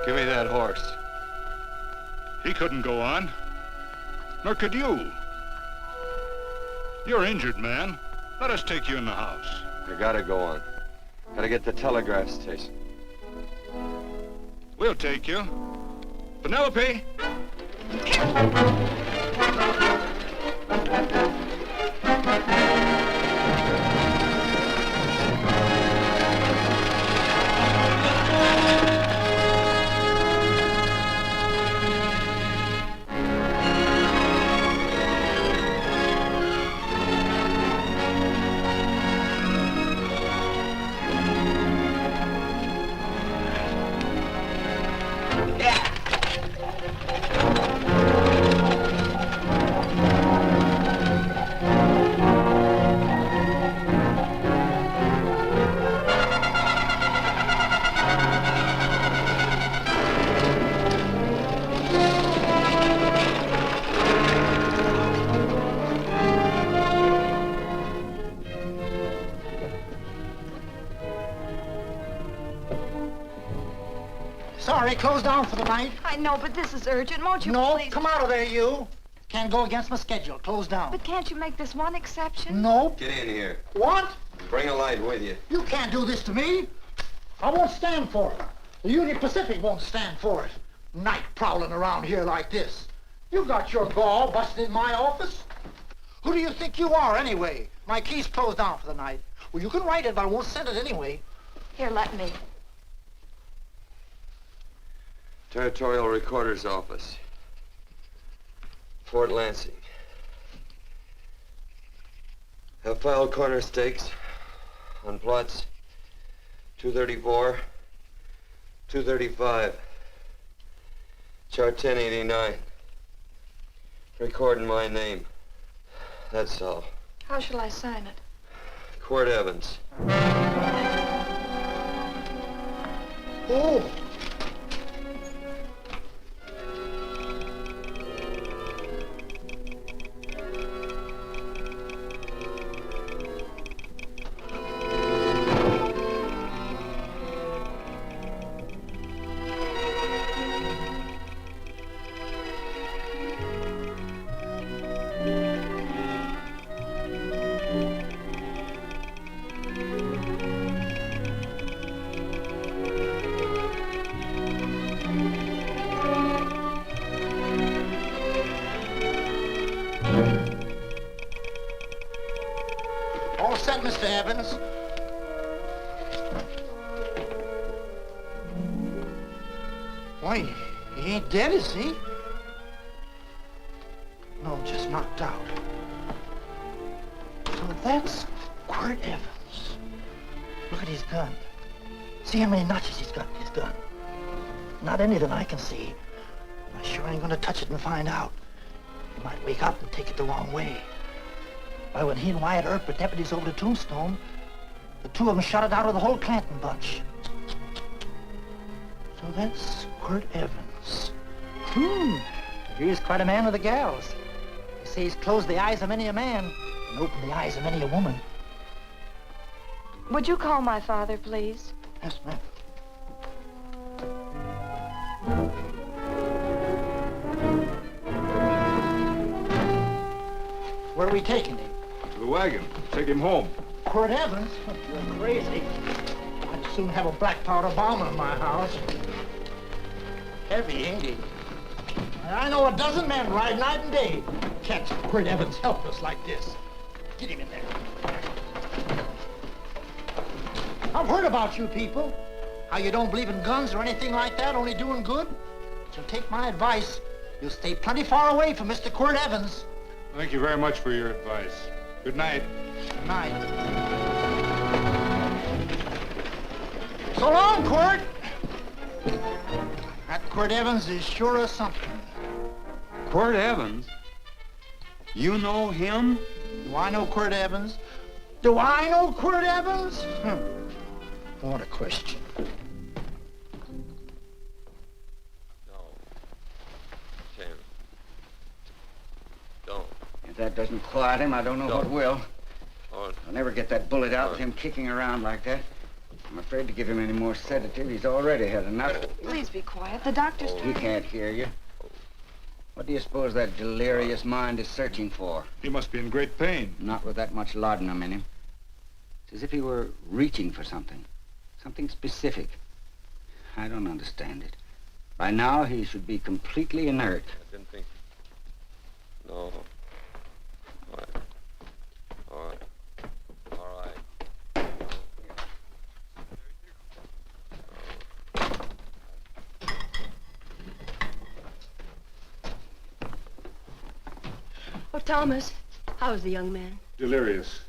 Give me that horse. He couldn't go on. Nor could you. You're injured, man. Let us take you in the house. I gotta go on. Gotta get to the telegraph station. We'll take you. Penelope! Sorry, closed down for the night. I know, but this is urgent. Won't you No, please? come out of there, you. Can't go against my schedule. Closed down. But can't you make this one exception? Nope. Get in here. What? Bring a light with you. You can't do this to me. I won't stand for it. The Union Pacific won't stand for it. Night prowling around here like this. You got your gall busting in my office? Who do you think you are, anyway? My key's closed down for the night. Well, you can write it, but I won't send it anyway. Here, let me. Territorial Recorder's Office. Fort Lansing. Have filed corner stakes on plots 234, 235, chart 1089. Recording my name. That's all. How shall I sign it? Quirt Evans. Oh. All set, Mr. Evans. Why, he ain't dead, is he? No, just knocked out. So that's Quirt Evans. Look at his gun. See how many notches he's got in his gun. Not any that I can see. I sure ain't gonna touch it and find out. He might wake up and take it the wrong way. Why, when he and Wyatt Earp were deputies over to Tombstone, the two of them shot it out of the whole Clanton bunch. So that's Quirt Evans. He's quite a man with the gals. They say he's closed the eyes of many a man and opened the eyes of many a woman. Would you call my father, please? Yes, ma'am. Where are we taking him? To the wagon. Take him home. Quirt Evans? You're crazy. I'd soon have a black powder bomb in my house. Heavy, ain't he? I know a dozen men ride night and day. Catch Quirt Evans helpless like this. Get him in there. I've heard about you people. How you don't believe in guns or anything like that, only doing good. So take my advice. You'll stay plenty far away from Mr. Quirt Evans. Thank you very much for your advice. Good night. Good night. So long, Quirt. That Quirt Evans is sure a something. Quirt Evans? You know him? Do I know Quirt Evans? Do I know Quirt Evans? What a question. No. Tim. Don't. If that doesn't quiet him, I don't know what will. Oh, I'll never get that bullet out with him kicking around like that. I'm afraid to give him any more sedative. He's already had enough. Please be quiet. The doctor's He trying. can't hear you. What do you suppose that delirious mind is searching for? He must be in great pain. Not with that much laudanum in him. It's as if he were reaching for something. Something specific. I don't understand it. By now, he should be completely inert. I didn't think. No. All right. All right. All right. Oh, Thomas, how's the young man? Delirious.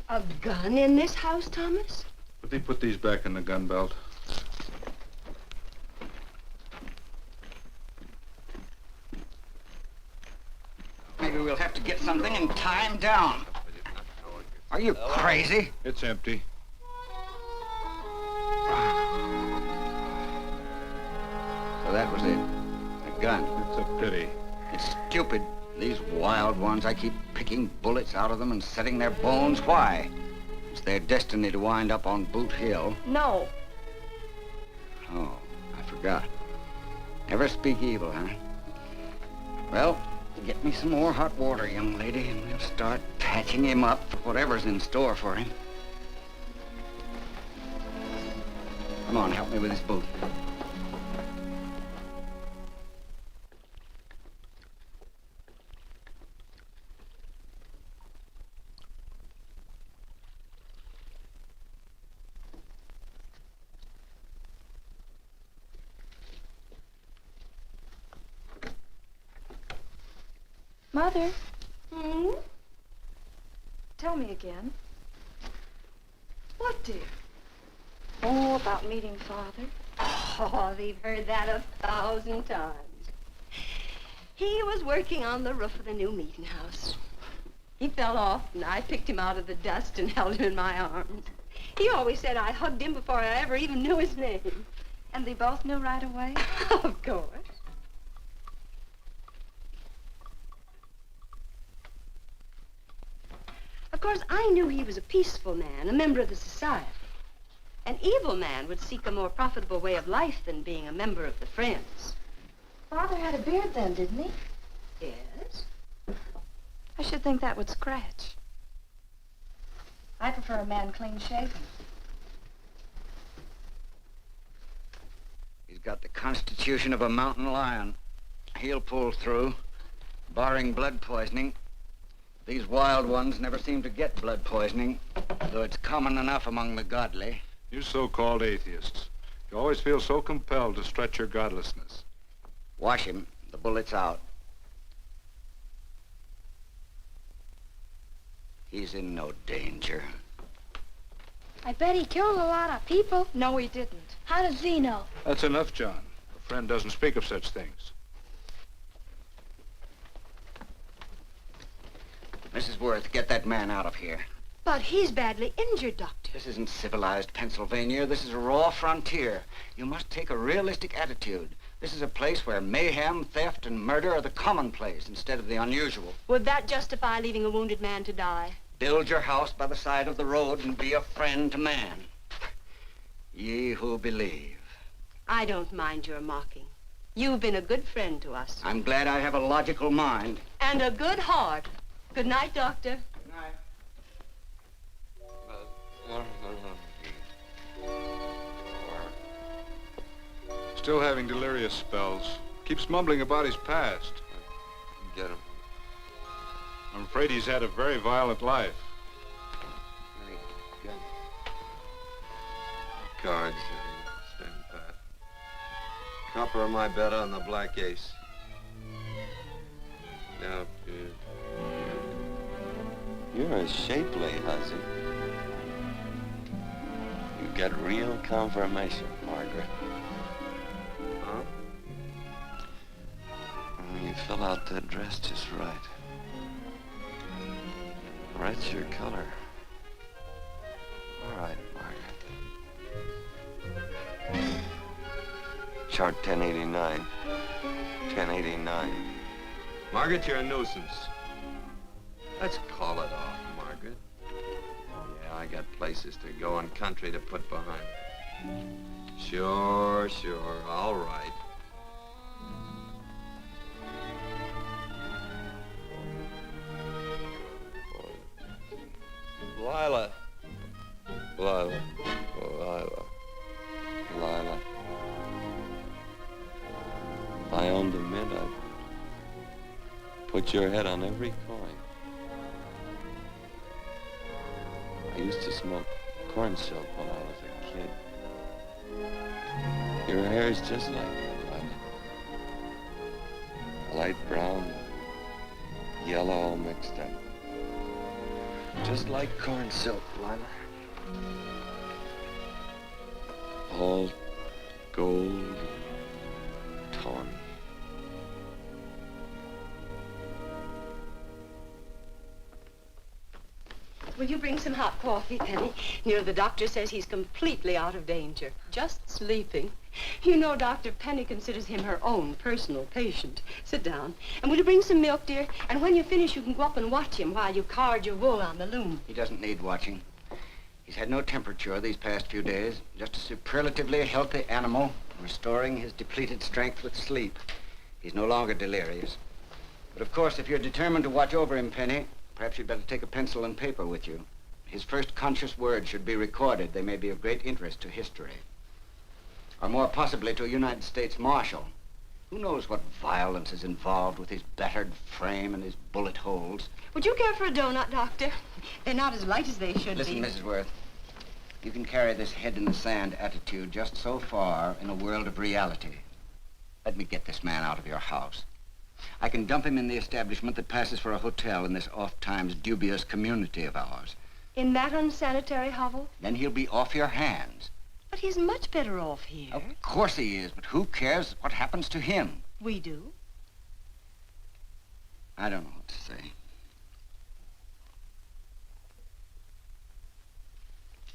A gun in this house, Thomas? But they put these back in the gun belt. Maybe we'll have to get something and tie him down. Are you crazy? It's empty. So that was it. A gun. It's a pity. It's stupid. These wild ones, I keep picking bullets out of them and setting their bones. Why? It's their destiny to wind up on Boot Hill. No. Oh, I forgot. Never speak evil, huh? Well, get me some more hot water, young lady, and we'll start patching him up for whatever's in store for him. Come on, help me with this boot. Mother, Hmm? tell me again. What, dear? Oh, about meeting Father. Oh, they've heard that 1,000 times. He was working on the roof of the new meeting house. He fell off, and I picked him out of the dust and held him in my arms. He always said I hugged him before I ever even knew his name. And they both knew right away? Of course. Of course, I knew he was a peaceful man, a member of the society. An evil man would seek a more profitable way of life than being a member of the Friends. Father had a beard then, didn't he? Yes? I should think that would scratch. I prefer a man clean shaven. He's got the constitution of a mountain lion. He'll pull through, barring blood poisoning. These wild ones never seem to get blood poisoning, though it's common enough among the godly. You so-called atheists. You always feel so compelled to stretch your godlessness. Wash him. The bullet's out. He's in no danger. I bet he killed a lot of people. No, he didn't. How does he know? That's enough, John. A friend doesn't speak of such things. Mrs. Worth, get that man out of here. But he's badly injured, Doctor. This isn't civilized Pennsylvania. This is a raw frontier. You must take a realistic attitude. This is a place where mayhem, theft, and murder are the commonplace instead of the unusual. Would that justify leaving a wounded man to die? Build your house by the side of the road and be a friend to man. Ye who believe. I don't mind your mocking. You've been a good friend to us. I'm glad I have a logical mind. And a good heart. Good night, Doctor. Good night. Still having delirious spells. Keeps mumbling about his past. Get him. I'm afraid he's had a very violent life. Good. Cards. Stand pat. Copper on my bet on the black ace. Now, you're a shapely hussy. You got real confirmation, Margaret. Huh? You fill out that dress just right. Red's your color. All right, Margaret. Chart 1089. 1089. Margaret, you're a nuisance. Let's call it off, Margaret. Yeah, I got places to go and country to put behind me. Sure, all right. Lila. If I owned a mint, I'd put your head on every coin. I used to smoke corn silk when I was a kid. Your hair's just like it, Lila. Light brown, yellow all mixed up. Just like corn silk, Lila. All gold, tawny. Will you bring some hot coffee, Penny? You know, the doctor says he's completely out of danger. Just sleeping. You know, Dr. Penny considers him her own personal patient. Sit down. And will you bring some milk, dear? And when you finish, you can go up and watch him while you card your wool on the loom. He doesn't need watching. He's had no temperature these past few days. Just a superlatively healthy animal, restoring his depleted strength with sleep. He's no longer delirious. But of course, if you're determined to watch over him, Penny, perhaps you'd better take a pencil and paper with you. His first conscious words should be recorded. They may be of great interest to history. Or more possibly to a United States Marshal. Who knows what violence is involved with his battered frame and his bullet holes. Would you care for a donut, Doctor? They're not as light as they should Listen, be. Mrs. Worth. You can carry this head-in-the-sand attitude just so far in a world of reality. Let me get this man out of your house. I can dump him in the establishment that passes for a hotel in this oft-times dubious community of ours. In that unsanitary hovel? Then he'll be off your hands. But he's much better off here. Of course he is, but who cares what happens to him? We do. I don't know what to say.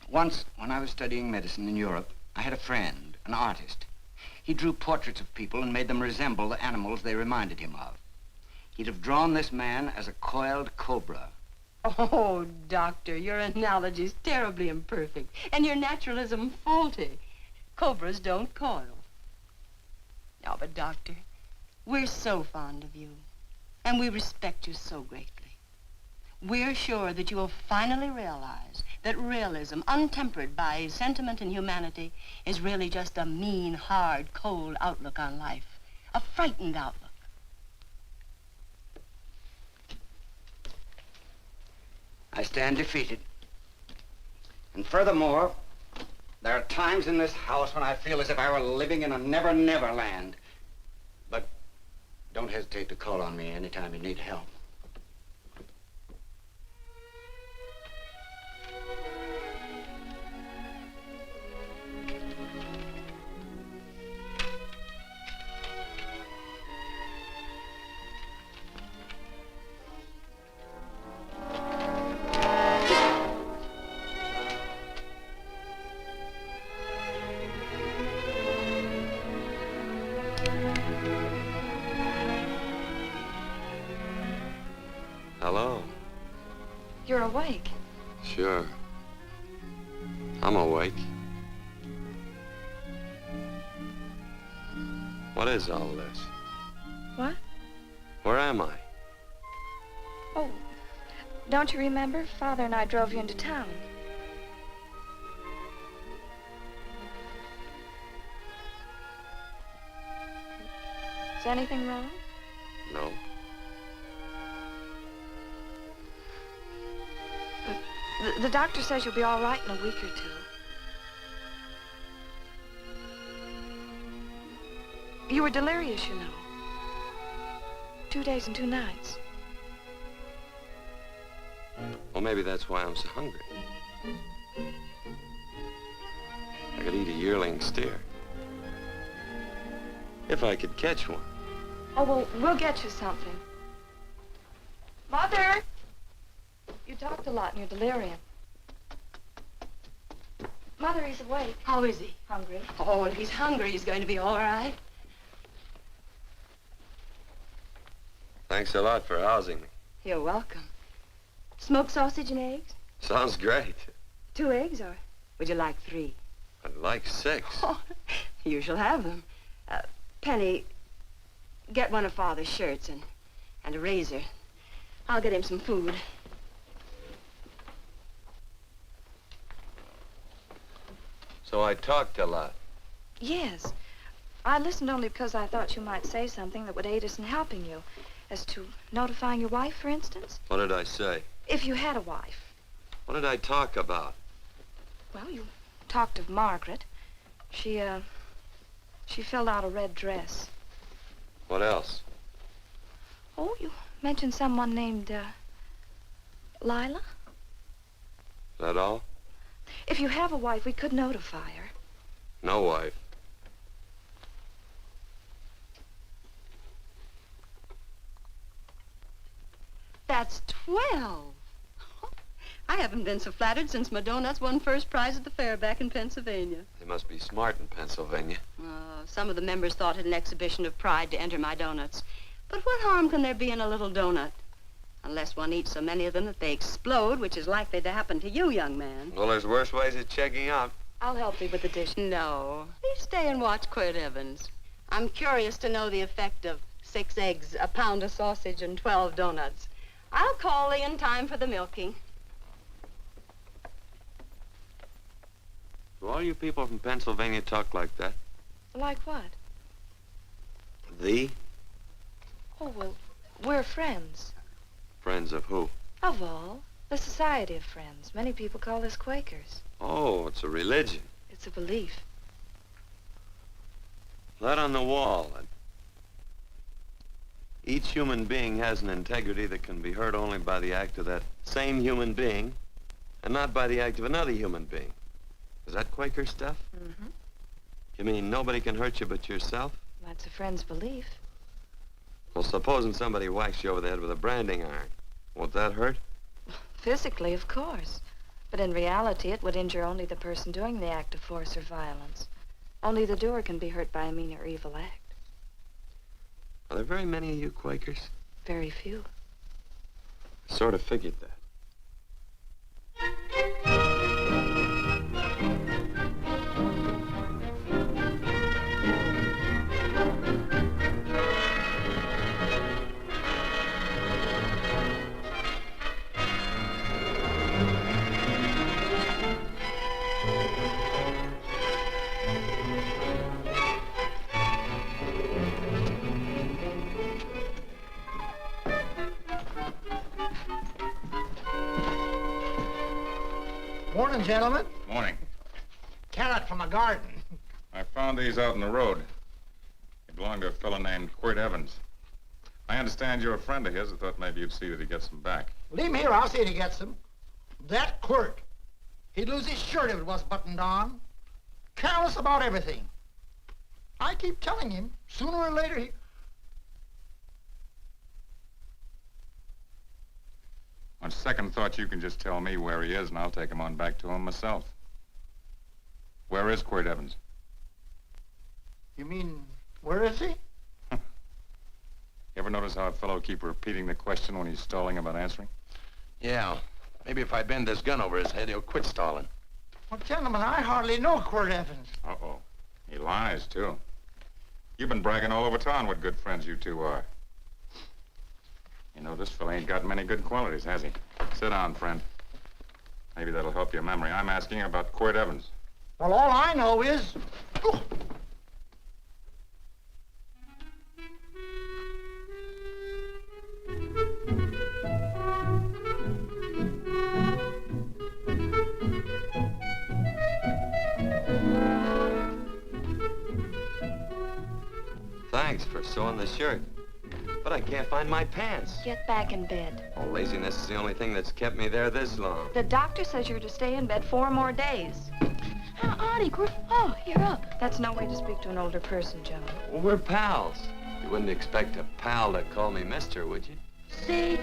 Once, when I was studying medicine in Europe, I had a friend, an artist. He drew portraits of people and made them resemble the animals they reminded him of. He'd have drawn this man as a coiled cobra. Oh, Doctor, your analogy's terribly imperfect, and your naturalism faulty. Cobras don't coil. No, but Doctor, we're so fond of you, and we respect you so greatly. We're sure that you will finally realize that realism, untempered by sentiment and humanity, is really just a mean, hard, cold outlook on life. A frightened outlook. I stand defeated. And furthermore, there are times in this house when I feel as if I were living in a never-never land. But don't hesitate to call on me anytime you need help. Hello. You're awake. Sure. I'm awake. What is all this? What? Where am I? Oh, don't you remember? Father and I drove you into town. Is anything wrong? No. The doctor says you'll be all right in a week or two. You were delirious, you know. 2 days and 2 nights. Well, maybe that's why I'm so hungry. I could eat a yearling steer. If I could catch one. Oh, well, we'll get you something. Mother! You talked a lot in your delirium. Mother, he's awake. How is he? Hungry. Oh, if he's hungry, he's going to be all right. Thanks a lot for housing me. You're welcome. Smoked sausage and eggs? Sounds great. 2 eggs, or would you like 3? I'd like 6. Oh, you shall have them. Penny, get one of Father's shirts and a razor. I'll get him some food. So I talked a lot. Yes. I listened only because I thought you might say something that would aid us in helping you. As to notifying your wife, for instance. What did I say? If you had a wife. What did I talk about? Well, you talked of Margaret. She filled out a red dress. What else? Oh, you mentioned someone named, Lila? Is that all? If you have a wife, we could notify her. No wife. That's 12. I haven't been so flattered since my donuts won first prize at the fair back in Pennsylvania. They must be smart in Pennsylvania. Some of the members thought it an exhibition of pride to enter my donuts. But what harm can there be in a little donut? Unless one eats so many of them that they explode, which is likely to happen to you, young man. Well, there's worse ways of checking out. I'll help you with the dish. No. You stay and watch Quirt Evans. I'm curious to know the effect of 6 eggs, a pound of sausage, and 12 donuts. I'll call Lee in time for the milking. Do all you people from Pennsylvania talk like that? Like what? The? Oh, well, we're friends. Friends of who? Of all. The Society of Friends. Many people call us Quakers. Oh, it's a religion. It's a belief. That on the wall. Each human being has an integrity that can be hurt only by the act of that same human being, and not by the act of another human being. Is that Quaker stuff? Mm-hmm. You mean nobody can hurt you but yourself? That's a friend's belief. Well, supposing somebody whacks you over the head with a branding iron. Won't that hurt? Physically, of course. But in reality, it would injure only the person doing the act of force or violence. Only the doer can be hurt by a mean or evil act. Are there very many of you Quakers? Very few. I sort of figured that. Morning, gentlemen. Morning. Carrot from a garden. I found these out in the road. They belong to a fellow named Quirt Evans. I understand you're a friend of his. I thought maybe you'd see that he gets them back. Leave him here, I'll see that he gets them. That Quirt. He'd lose his shirt if it was buttoned on. Careless about everything. I keep telling him, sooner or later he... On second thought, you can just tell me where he is, and I'll take him on back to him myself. Where is Quirt Evans? You mean, where is he? You ever notice how a fellow keeps repeating the question when he's stalling about answering? Yeah. Maybe if I bend this gun over his head, he'll quit stalling. Well, gentlemen, I hardly know Quirt Evans. Uh-oh. He lies, too. You've been bragging all over town what good friends you two are. You know, this fella ain't got many good qualities, has he? Sit down, friend. Maybe that'll help your memory. I'm asking about Quirt Evans. Well, all I know is... Oh. Thanks for sewing the shirt. But I can't find my pants. Get back in bed. Oh, laziness is the only thing that's kept me there this long. The doctor says you're to stay in bed 4 more days. Auntie, oh, you're up. That's no way to speak to an older person, Joan. Well, we're pals. You wouldn't expect a pal to call me mister, would you? Say,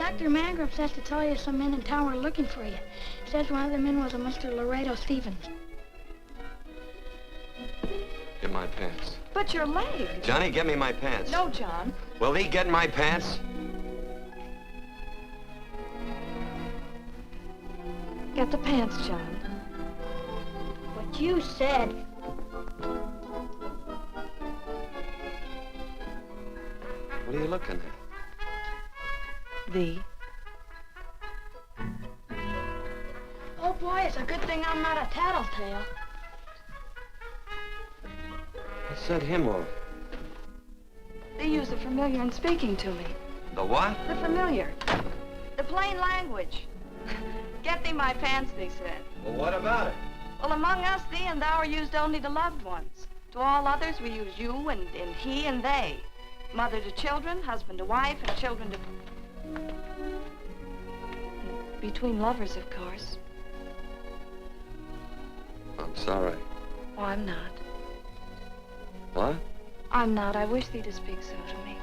Dr. Mangrove says to tell you some men in town were looking for you. Says one of the men was a Mr. Laredo Stevens. Get my pants. But your leg. Johnny, get me my pants. No, John. Will he get my pants? Get the pants, John. What you said. What are you looking at? Thee. Oh, boy, it's a good thing I'm not a tattletale. What set him off? They use the familiar in speaking to me. The what? The familiar. The plain language. Get thee my pants, they said. Well, what about it? Well, among us, thee and thou are used only to loved ones. To all others, we use you and he and they. Mother to children, husband to wife, and children to... Between lovers, of course. I'm sorry. Oh, I'm not. What? I'm not. I wish thee to speak so to me.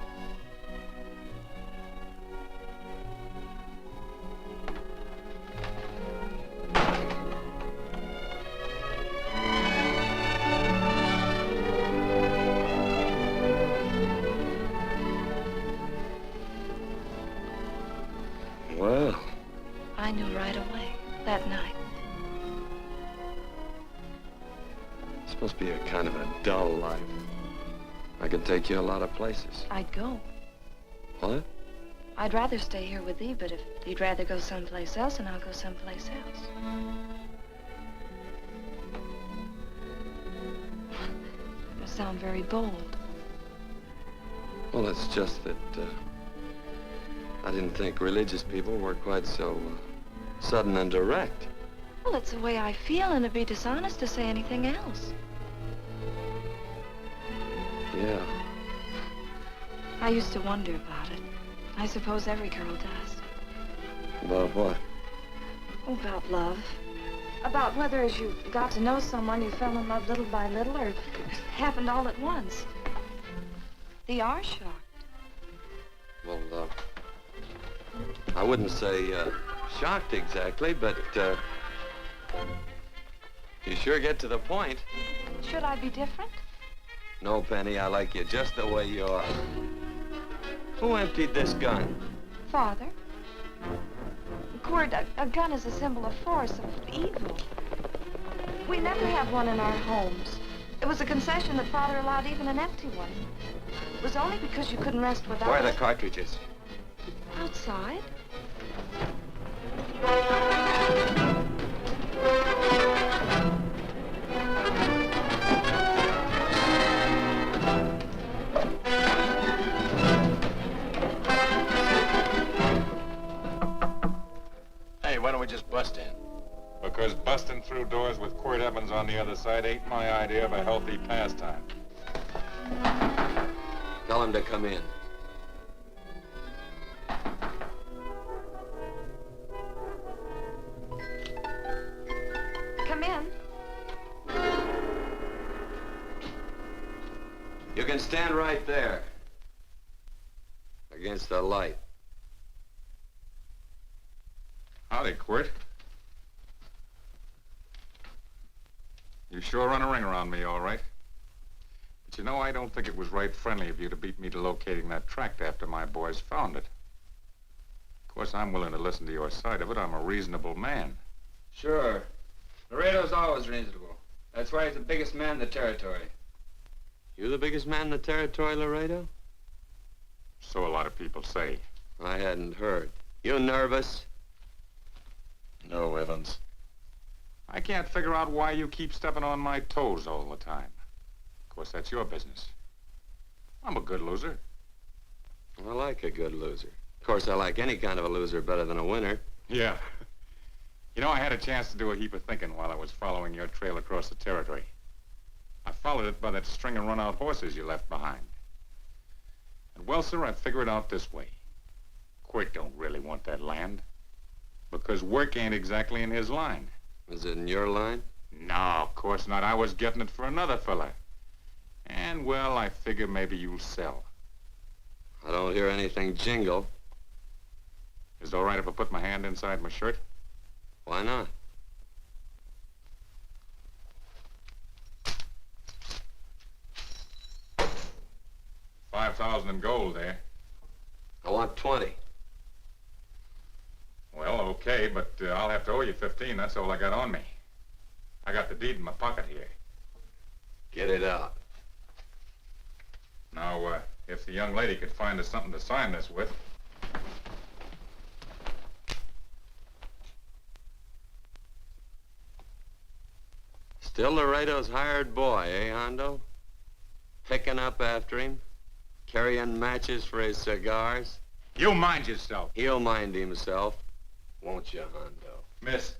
Well. I knew right away, that night. This must be a kind of a dull life. I can take you a lot of places. I'd go. What? I'd rather stay here with thee, but if you'd rather go someplace else, then I'll go someplace else. You sound very bold. Well, it's just that, I didn't think religious people were quite so sudden and direct. Well, it's the way I feel, and it'd be dishonest to say anything else. Yeah. I used to wonder about it. I suppose every girl does. About what? Oh, about love. About whether as you got to know someone, you fell in love little by little, or it happened all at once. They are shocked. Well, I wouldn't say shocked exactly, but you sure get to the point. Should I be different? No, Penny, I like you just the way you are. Who emptied this gun? Father. Cord, a gun is a symbol of force, of evil. We never have one in our homes. It was a concession that Father allowed even an empty one. It was only because you couldn't rest without Where are the it. cartridges? Outside. Hey, why don't we just bust in? Because busting through doors with Quirt Evans on the other side ain't my idea of a healthy pastime. Tell him to come in. Come in. You can stand right there. Against the light. Howdy, Quirt. You sure run a ring around me, all right. But you know, I don't think it was right friendly of you to beat me to locating that tract after my boys found it. Of course, I'm willing to listen to your side of it. I'm a reasonable man. Sure. Laredo's always reasonable. That's why he's the biggest man in the territory. You the biggest man in the territory, Laredo? So a lot of people say. I hadn't heard. You nervous? No, Evans. I can't figure out why you keep stepping on my toes all the time. Of course, that's your business. I'm a good loser. I like a good loser. Of course, I like any kind of a loser better than a winner. Yeah. You know, I had a chance to do a heap of thinking while I was following your trail across the territory. I followed it by that string of run-out horses you left behind. And, well, sir, I figure it out this way. Quirt don't really want that land. Because work ain't exactly in his line. Is it in your line? No, of course not. I was getting it for another fella. And, well, I figure maybe you'll sell. I don't hear anything jingle. Is it all right if I put my hand inside my shirt? Why not? $5,000 in gold there. I want 20. Well, okay, but I'll have to owe you 15. That's all I got on me. I got the deed in my pocket here. Get it out. Now, if the young lady could find us something to sign this with. Still Laredo's hired boy, eh, Hondo? Picking up after him, carrying matches for his cigars. You mind yourself. He'll mind himself, won't you, Hondo? Miss,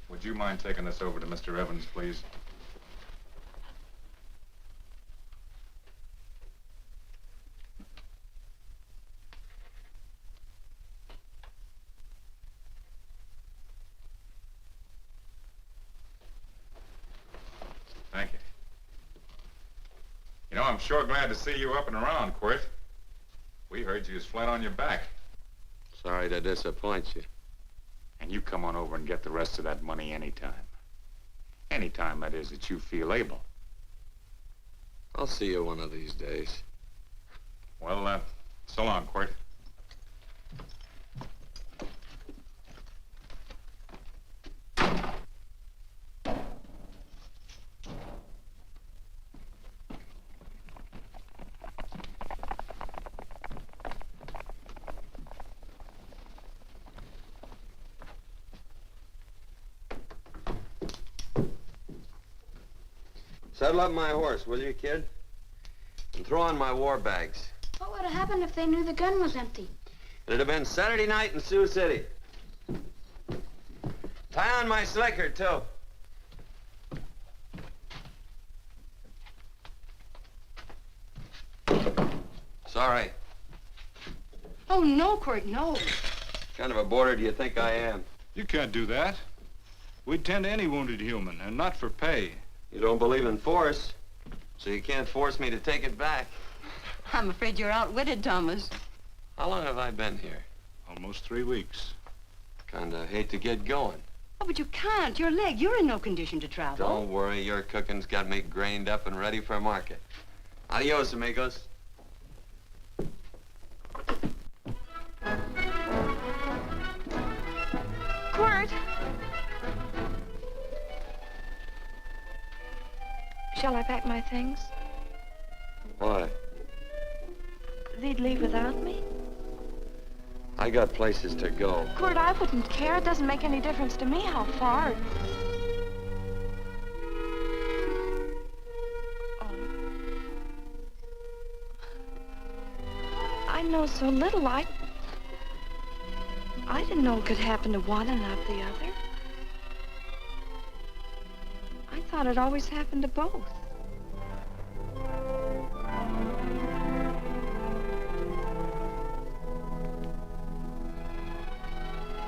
would you mind taking this over to Mr. Evans, please? Thank you. You know, I'm sure glad to see you up and around, Quirt. We heard you was flat on your back. Sorry to disappoint you. And you come on over and get the rest of that money anytime. Anytime, that is, that you feel able. I'll see you one of these days. Well, so long, Quirt. Saddle up my horse, will you, kid? And throw on my war bags. What would have happened if they knew the gun was empty? It'd have been Saturday night in Sioux City. Tie on my slicker, too. Sorry. Oh, no, Quirt, no. What kind of a boarder do you think I am? You can't do that. We'd tend to any wounded human, and not for pay. You don't believe in force, so you can't force me to take it back. I'm afraid you're outwitted, Thomas. How long have I been here? Almost 3 weeks. Kinda hate to get going. Oh, but you can't. Your leg, you're in no condition to travel. Don't worry, your cooking's got me grained up and ready for market. Adios, amigos. Quirt! Shall I pack my things? Why? They'd leave without me? I got places to go. Quirt, I wouldn't care. It doesn't make any difference to me how far. Oh. I know so little. I didn't know it could happen to one and not the other. I thought it always happened to both.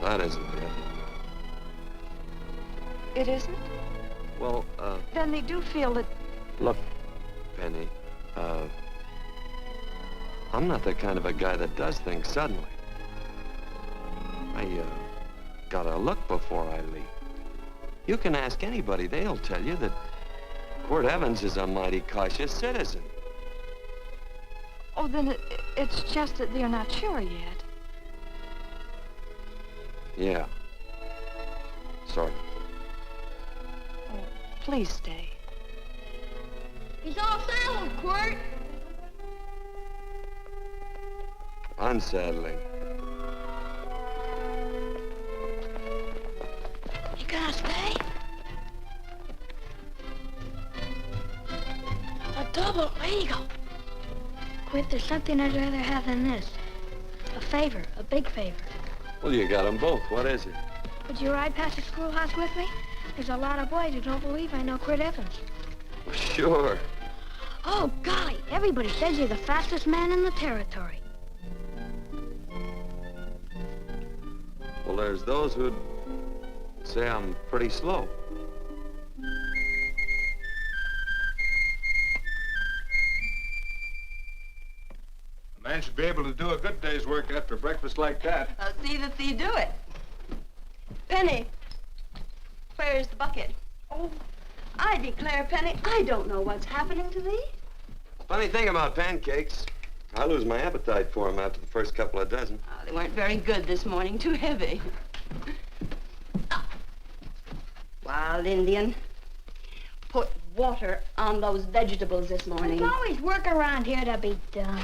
That isn't it. It isn't? Well, Then they do feel that... look, Penny, I'm not the kind of a guy that does things suddenly. I, gotta look before I leave. You can ask anybody, they'll tell you that Quirt Evans is a mighty cautious citizen. Oh, then it's just that they're not sure yet. Yeah. Sort of. Oh, please stay. He's all settled, Quirt. Unsettling. You gonna stay? A double eagle. Quit, there's something I'd rather have than this. A favor, a big favor. Well, you got them both. What is it? Would you ride past the schoolhouse with me? There's a lot of boys who don't believe I know Quirt Evans. Sure. Oh, golly, everybody says you're the fastest man in the territory. Well, there's those who'd say I'm pretty slow. Man should be able to do a good day's work after breakfast like that. I'll see that you do it. Penny, where's the bucket? Oh, I declare, Penny, I don't know what's happening to thee. Funny thing about pancakes, I lose my appetite for them after the first couple of dozen. Oh, they weren't very good this morning, too heavy. Wild Indian, put water on those vegetables this morning. There's always work around here to be done.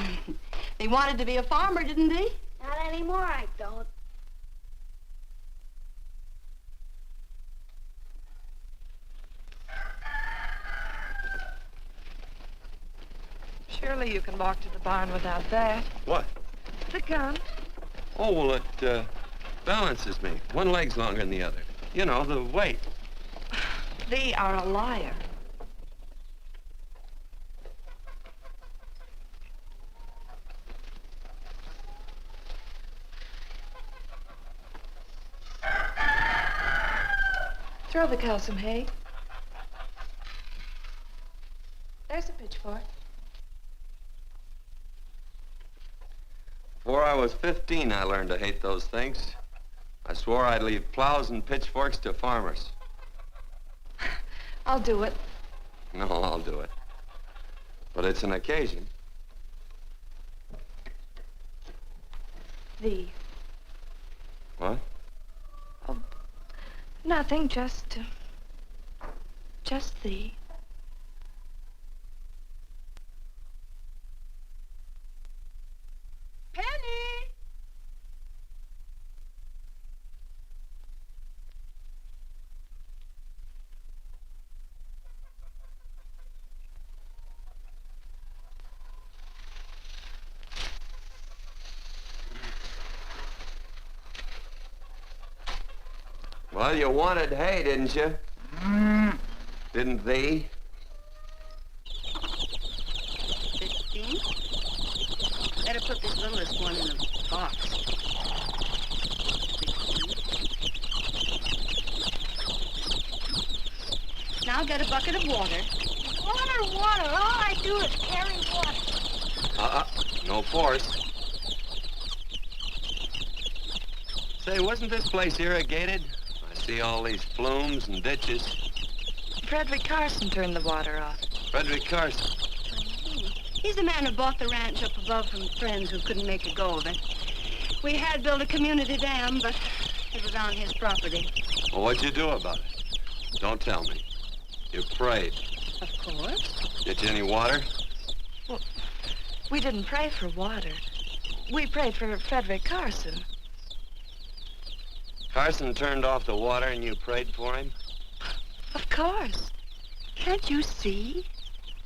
He wanted to be a farmer, didn't he? Not anymore, I don't. Surely you can walk to the barn without that. What? The gun. Oh, well, it balances me. One leg's longer than the other. You know, the weight. Thee are a liar. Throw the cow some hay. There's a pitchfork. Before I was 15, I learned to hate those things. I swore I'd leave plows and pitchforks to farmers. I'll do it. No, I'll do it. But it's an occasion. Thee. What? Oh, nothing, just thee. Penny! Well, you wanted hay, didn't you? Didn't thee? 15? Better put this littlest one in a box. 16. Now get a bucket of water. Water, water. All I do is carry water. No force. Say, wasn't this place irrigated? I see all these flumes and ditches. Frederick Carson turned the water off. Frederick Carson. He's the man who bought the ranch up above from friends who couldn't make a go of it. We had built a community dam, but it was on his property. Well, what'd you do about it? Don't tell me. You prayed. Of course. Get you any water? Well, we didn't pray for water. We prayed for Frederick Carson. Carson turned off the water and you prayed for him? Of course. Can't you see?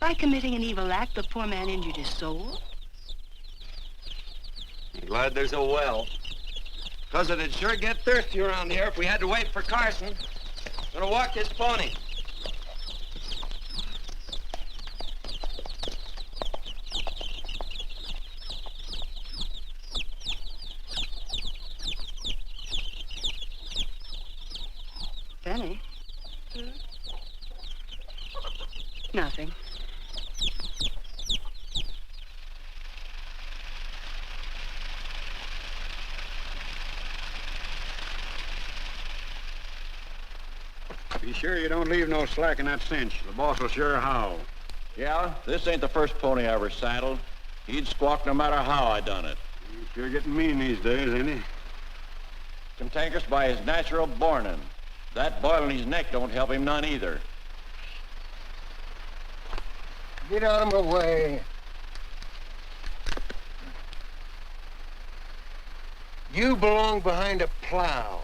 By committing an evil act, the poor man injured his soul. I'm glad there's a well. Because it'd sure get thirsty around here if we had to wait for Carson. Gonna walk his pony. Benny? Nothing. Be sure you don't leave no slack in that cinch. The boss will sure howl. Yeah, this ain't the first pony I ever saddled. He'd squawk no matter how I done it. He's sure getting mean these days, ain't he? Cantankerous by his natural bornin'. That boil in his neck don't help him none either. Get out of my way. You belong behind a plow.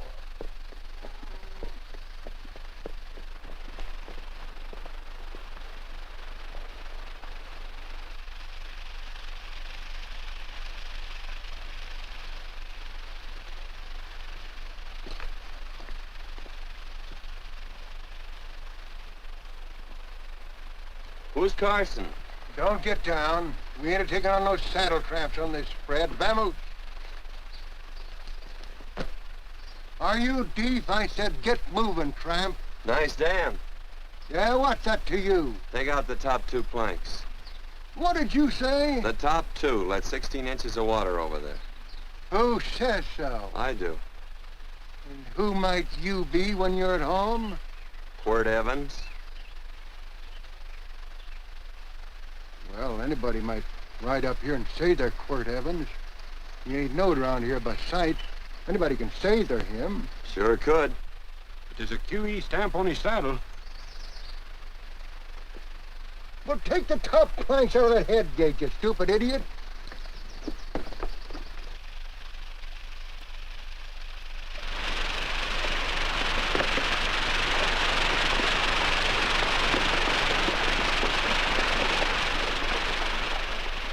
Who's Carson? Don't get down. We ain't taking on no saddle traps on this spread. Vamoose. Are you deef? I said get moving, tramp. Nice dam. Yeah, what's that to you? Take out the top two planks. What did you say? The top two let 16 inches of water over there. Who says so? I do. And who might you be when you're at home? Quirt Evans. Well, anybody might ride up here and say they're Quirt Evans. He ain't knowed around here by sight. Anybody can say they're him. Sure could. But there's a QE stamp on his saddle. Well, take the top planks out of that head gate, you stupid idiot.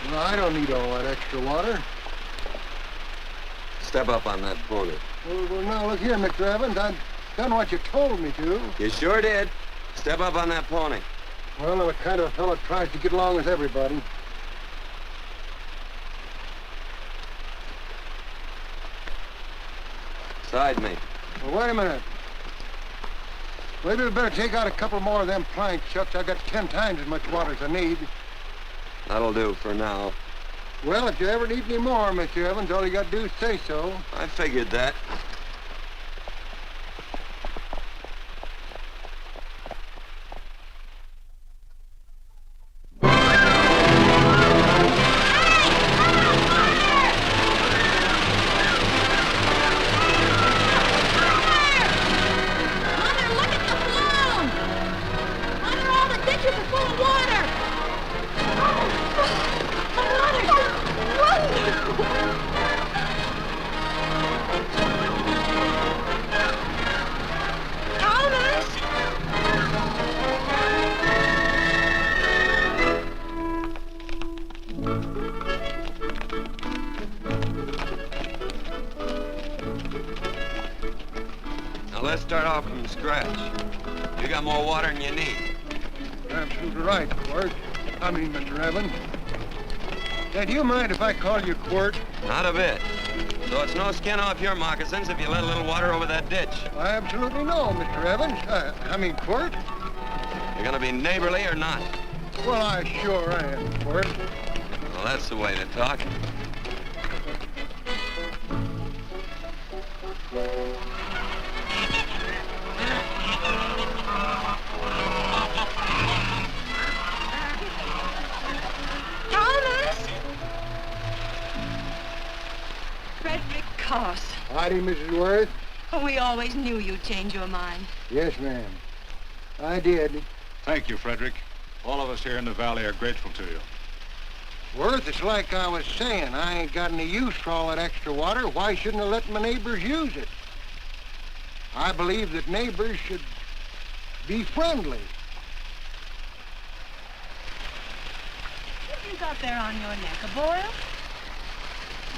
Well, I don't need all that extra water. Step up on that pony. Well, now, look here, Mr. Evans. I've done what you told me to. You sure did. Step up on that pony. Well, I'm the kind of fellow tries to get along with everybody. Side me. Well, wait a minute. Maybe we better take out a couple more of them planks, Shucks. I got 10 times as much water as I need. That'll do for now. Well, if you ever need any more, Mr. Evans, all you got to do is say so. I figured that. Now let's start off from scratch. You got more water than you need. You're absolutely right, Quirt. Mr. Evans. Hey, do you mind if I call you Quirt? Not a bit. So it's no skin off your moccasins if you let a little water over that ditch. I absolutely know, Mr. Evans. Quirt. You're gonna be neighborly or not? Well, I sure am, Quirt. Well, that's the way to talk. Howdy, Mrs. Worth. Oh, we always knew you'd change your mind. Yes, ma'am. I did. Thank you, Frederick. All of us here in the valley are grateful to you. Worth, it's like I was saying. I ain't got any use for all that extra water. Why shouldn't I let my neighbors use it? I believe that neighbors should be friendly. What you got there on your neck, a boil?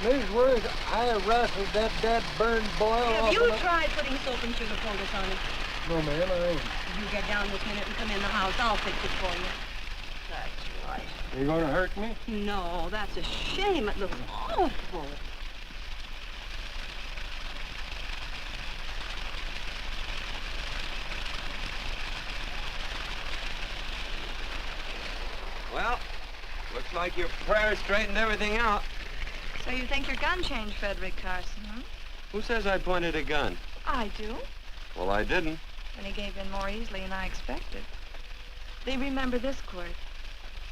Miss Worth, I rustled that burned boil off. Have you tried putting soap and sugar poultice on it? No, ma'am, I ain't. If you get down this minute and come in the house, I'll fix it for you. That's right. You gonna hurt me? No, that's a shame. It looks awful. Well, looks like your prayer straightened everything out. So you think your gun changed Frederick Carson, huh? Who says I pointed a gun? I do. Well, I didn't. And he gave in more easily than I expected. They remember this, Quirt.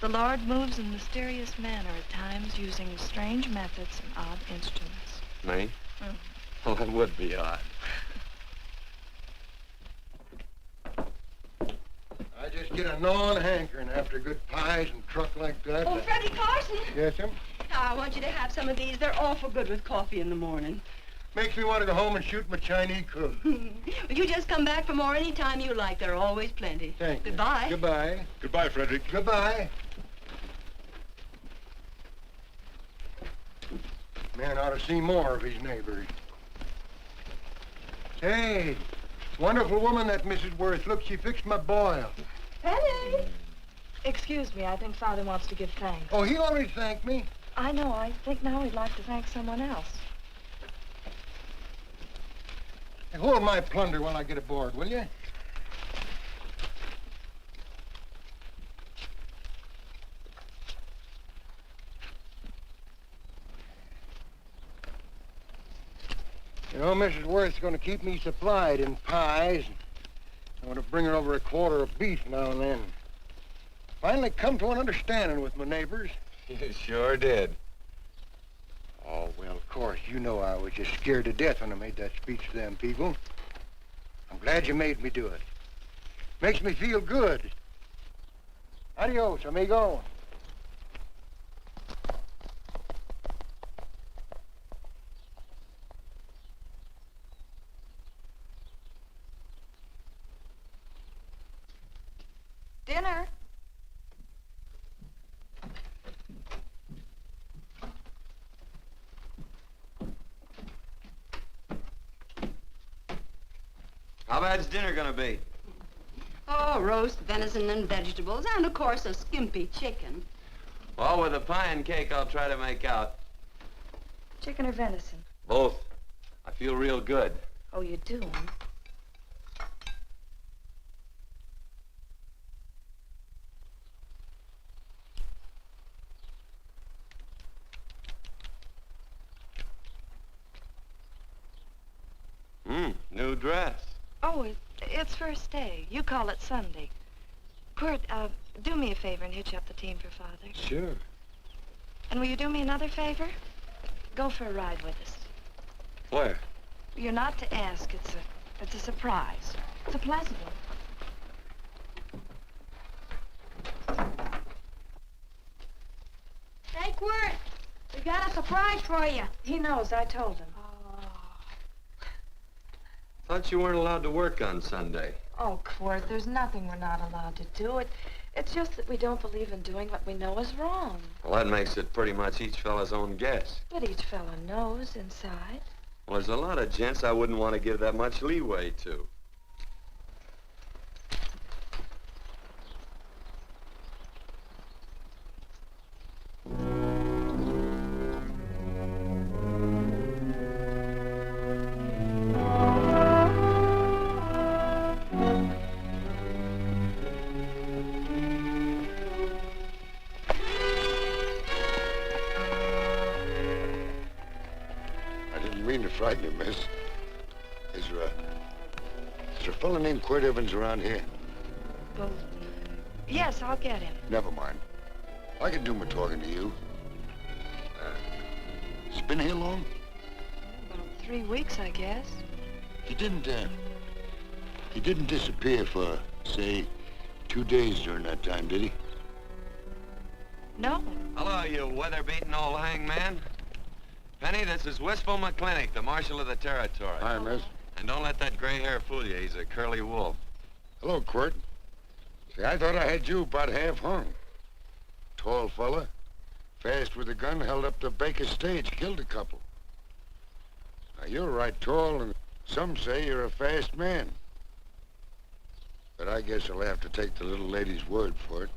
The Lord moves in mysterious manner at times using strange methods and odd instruments. Me? Mm. Well, that would be odd. I just get a gnawing hankering after good pies and truck like that. Oh, Freddie Carson. Yes, ma'am? I want you to have some of these. They're awful good with coffee in the morning. Makes me want to go home and shoot my Chinese cook. You just come back for more any time you like. There are always plenty. Thank you. Goodbye. Goodbye. Goodbye, Frederick. Goodbye. Man ought to see more of his neighbors. Say, wonderful woman, that Mrs. Worth. Look, she fixed my boil. Penny! Excuse me, I think Father wants to give thanks. Oh, he already thanked me. I know. I think now he'd like to thank someone else. Hey, hold my plunder while I get aboard, will you? You know, Mrs. Worth's going to keep me supplied in pies. I want to bring her over a quarter of beef now and then. Finally come to an understanding with my neighbors. You sure did. Oh, well, of course, you know I was just scared to death when I made that speech to them people. I'm glad you made me do it. Makes me feel good. Adios, amigo. Dinner. How bad's dinner gonna be? Oh, roast venison and vegetables, and of course a skimpy chicken. Well, with a pie and cake, I'll try to make out. Chicken or venison? Both. I feel real good. Oh, you do? New dress. Oh, it's first day. You call it Sunday. Quirt, do me a favor and hitch up the team for Father. Sure. And will you do me another favor? Go for a ride with us. Where? You're not to ask. It's a surprise. It's a pleasant one. Hey, Quirt, we got a surprise for you. He knows. I told him. Thought you weren't allowed to work on Sunday. Oh, Quirt, there's nothing we're not allowed to do. It's just that we don't believe in doing what we know is wrong. Well, that makes it pretty much each fella's own guess. But each fella knows inside. Well, there's a lot of gents I wouldn't want to give that much leeway to. Frighten you, miss. Is there a fella named Quirt Evans around here? Well, yes, I'll get him. Never mind. I can do my talking to you. He's been here long? About 3 weeks, I guess. He didn't disappear for, say, 2 days during that time, did he? No. Hello, you weather-beaten old hangman. Penny, this is Wistful McClintock, the Marshal of the Territory. Hi, miss. And don't let that gray hair fool you. He's a curly wolf. Hello, Quirt. See, I thought I had you about half hung. Tall fella, fast with a gun, held up the Baker stage, killed a couple. Now, you're right tall, and some say you're a fast man. But I guess I'll have to take the little lady's word for it.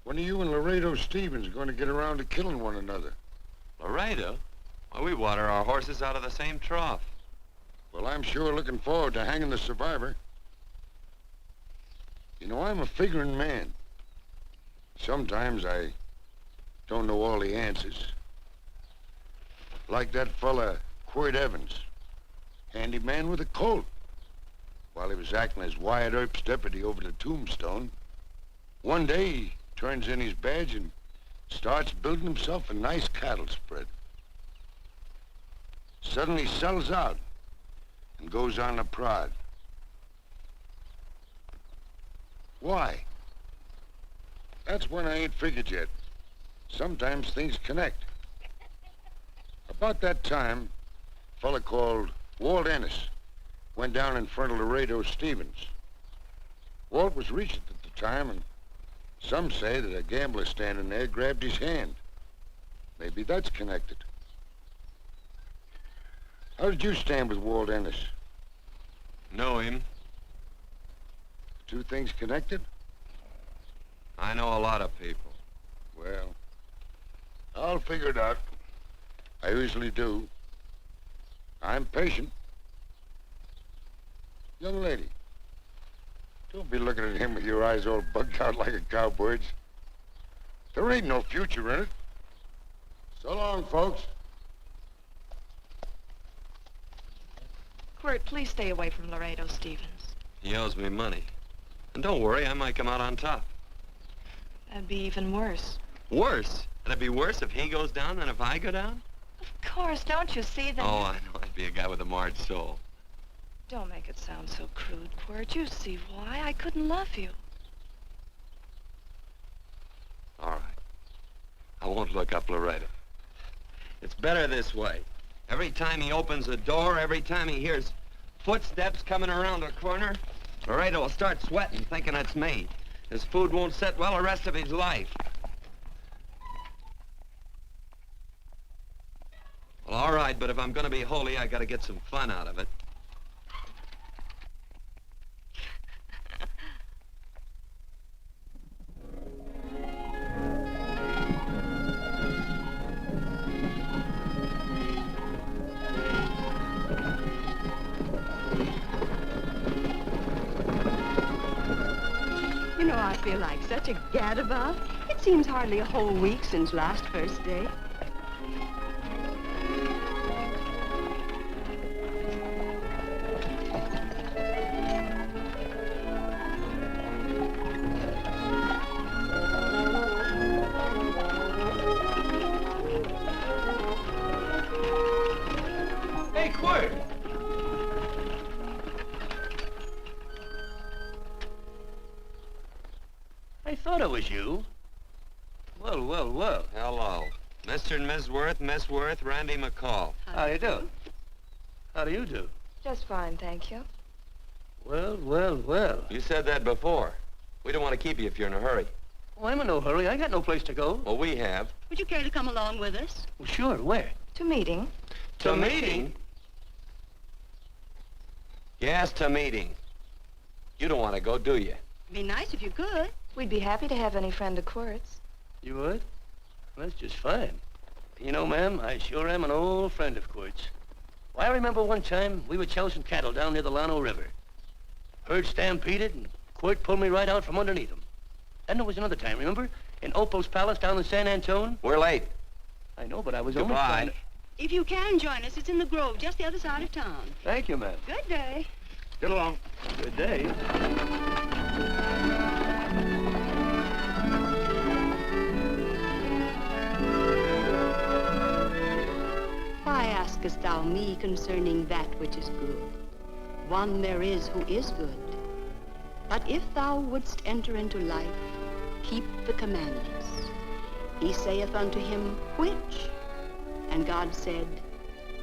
When are you and Laredo Stevens going to get around to killing one another? Laredo? Well, we water our horses out of the same trough. Well, I'm sure looking forward to hanging the survivor. You know, I'm a figuring man. Sometimes I don't know all the answers. Like that fella, Quirt Evans. Handyman with a colt. While he was acting as Wyatt Earp's deputy over the Tombstone, one day he turns in his badge and starts building himself a nice cattle spread. Suddenly sells out and goes on a prod. Why? That's one I ain't figured yet. Sometimes things connect. About that time, a fella called Walt Ennis went down in front of Laredo Stevens. Walt was Regent at the time, and some say that a gambler standing there grabbed his hand. Maybe that's connected. How did you stand with Walt Ennis? Know him. Two things connected? I know a lot of people. Well, I'll figure it out. I usually do. I'm patient. Young lady, don't be looking at him with your eyes all bugged out like a cowbird's. There ain't no future in it. So long, folks. Quirt, please stay away from Laredo Stevens. He owes me money. And don't worry, I might come out on top. That'd be even worse. Worse? It'd be worse if he goes down than if I go down? Of course, don't you see that? Oh, I know. I'd be a guy with a marred soul. Don't make it sound so crude, Quirt. You see why I couldn't love you. All right. I won't look up Laredo. It's better this way. Every time he opens a door, every time he hears footsteps coming around a corner, Laredo will start sweating, thinking it's me. His food won't sit well the rest of his life. Well, all right, but if I'm gonna be holy, I gotta get some fun out of it. You know, I feel like such a gadabout. It seems hardly a whole week since last first day. Hey, Quirt! I thought it was you. Well, well, well. Hello. Mr. and Miss Worth, Randy McCall. How do you do? How do you do? Just fine, thank you. Well, well, well. You said that before. We don't want to keep you if you're in a hurry. Oh, I'm in no hurry. I got no place to go. Well, we have. Would you care to come along with us? Well, sure. Where? To meeting. To meeting? Yes, to meeting. You don't want to go, do you? Be nice if you could. We'd be happy to have any friend of Quirt's. You would? Well, that's just fine. You know, ma'am, I sure am an old friend of Quirt's. Well, I remember one time we were chousing cattle down near the Llano River. Herd stampeded, and Quirt pulled me right out from underneath him. Then there was another time, remember? In Opal's Palace down in San Antone? We're late. I know, but I was only Goodbye. trying to... If you can join us, it's in the Grove, just the other side of town. Thank you, ma'am. Good day. Get along. Good day. Why askest thou me concerning that which is good? One there is who is good. But if thou wouldst enter into life, keep the commandments. He saith unto him, which? And God said,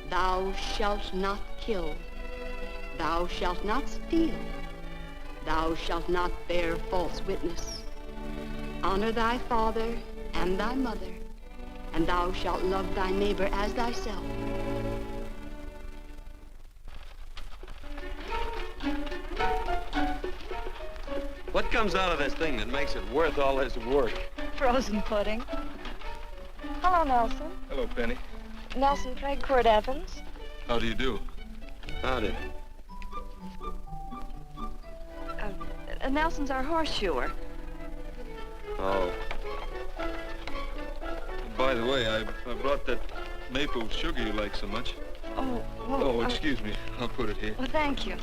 thou shalt not kill. Thou shalt not steal. Thou shalt not bear false witness. Honor thy father and thy mother, and thou shalt love thy neighbor as thyself. What comes out of this thing that makes it worth all this work? Frozen pudding. Hello, Nelson. Hello, Penny. Nelson Craig, Quirt Evans. How do you do? Howdy. Nelson's our horseshoer. Oh. By the way, I brought that maple sugar you like so much. Oh, well, Oh, excuse me. I'll put it here. Well, thank you.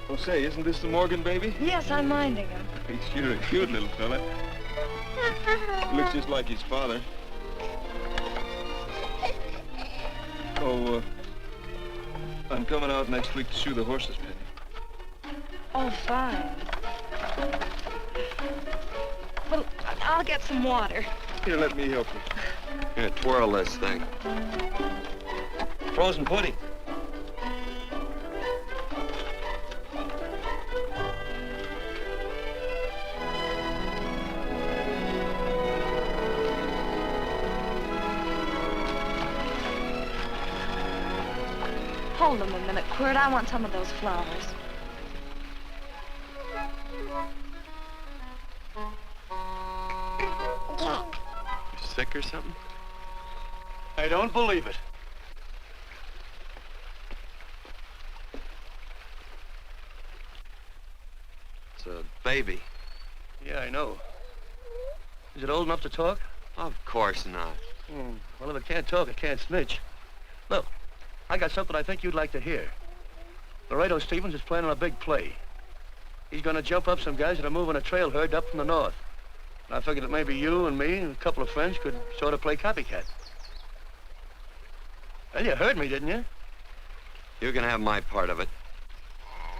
Oh, say, isn't this the Morgan baby? Yes, I'm minding him. He's sure a cute little fella. Looks just like his father. Oh, I'm coming out next week to shoe the horses, Penny. Oh, fine. Well, I'll get some water. Here, let me help you. Here, twirl this thing. Frozen pudding. Hold them a minute, Quirt. I want some of those flowers. You sick or something? I don't believe it. It's a baby. Yeah, I know. Is it old enough to talk? Of course not. Well, if it can't talk, it can't snitch. Look, I got something I think you'd like to hear. Laredo Stevens is planning a big play. He's gonna jump up some guys that are moving a trail herd up from the north. And I figured that maybe you and me and a couple of friends could sort of play copycat. Well, you heard me, didn't you? You can have my part of it.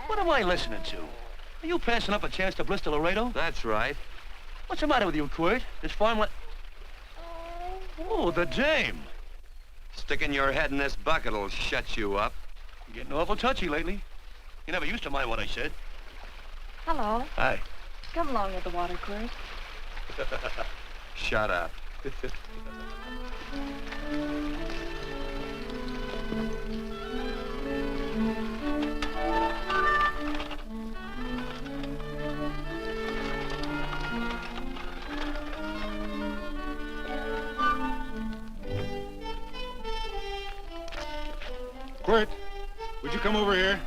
What am I listening to? Are you passing up a chance to blister Laredo? That's right. What's the matter with you, Quirt? This farmland... Oh, the dame. Sticking your head in this bucket'll shut you up. You're getting awful touchy lately. You never used to mind what I said. Hello. Hi. Come along with the water, Quirt. Shut up. Quirt, would you come over here?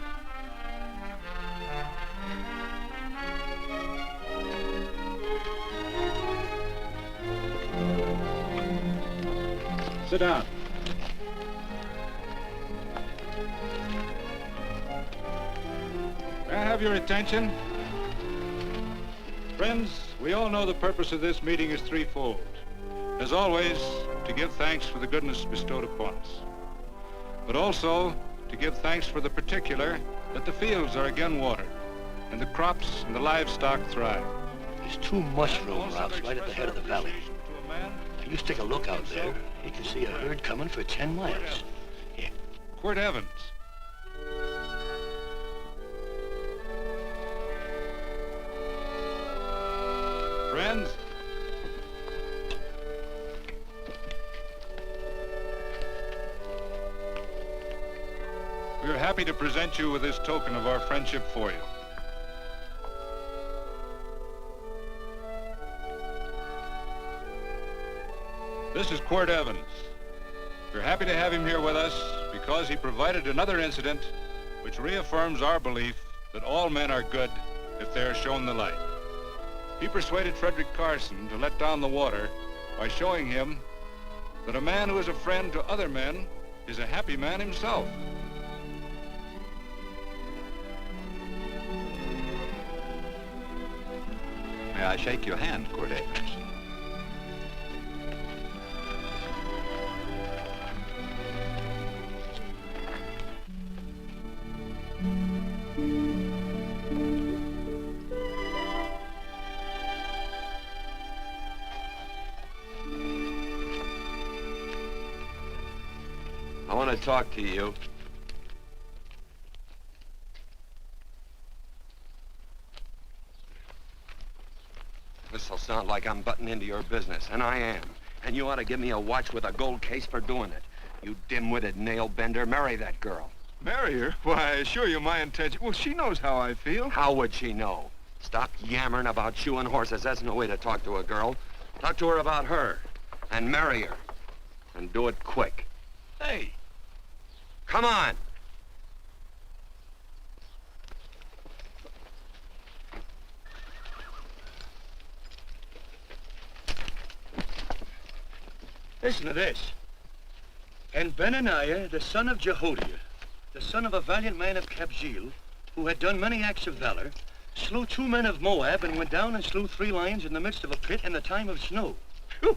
Sit down. May I have your attention? Friends, we all know the purpose of this meeting is threefold. As always, to give thanks for the goodness bestowed upon us, but also to give thanks for the particular that the fields are again watered and the crops and the livestock thrive. There's 2 mushroom rocks right at the head of the valley. You stick a look out there, you can see a herd coming for 10 miles. Here. Quirt Evans. Friends, we are happy to present you with this token of our friendship for you. This is Quirt Evans. We're happy to have him here with us because he provided another incident which reaffirms our belief that all men are good if they are shown the light. He persuaded Frederick Carson to let down the water by showing him that a man who is a friend to other men is a happy man himself. May I shake your hand, Quirt Evans? I want to talk to you. This'll sound like I'm butting into your business, and I am. And you ought to give me a watch with a gold case for doing it. You dim-witted nail-bender, marry that girl. Marry her? Why, I assure you my intention... Well, she knows how I feel. How would she know? Stop yammering about shoeing horses. That's no way to talk to a girl. Talk to her about her, and marry her. And do it quick. Hey. Come on. Listen to this. And Benaniah, the son of Jehoiada, the son of a valiant man of Kabzeel, who had done many acts of valor, slew 2 men of Moab and went down and slew 3 lions in the midst of a pit in the time of snow. Phew!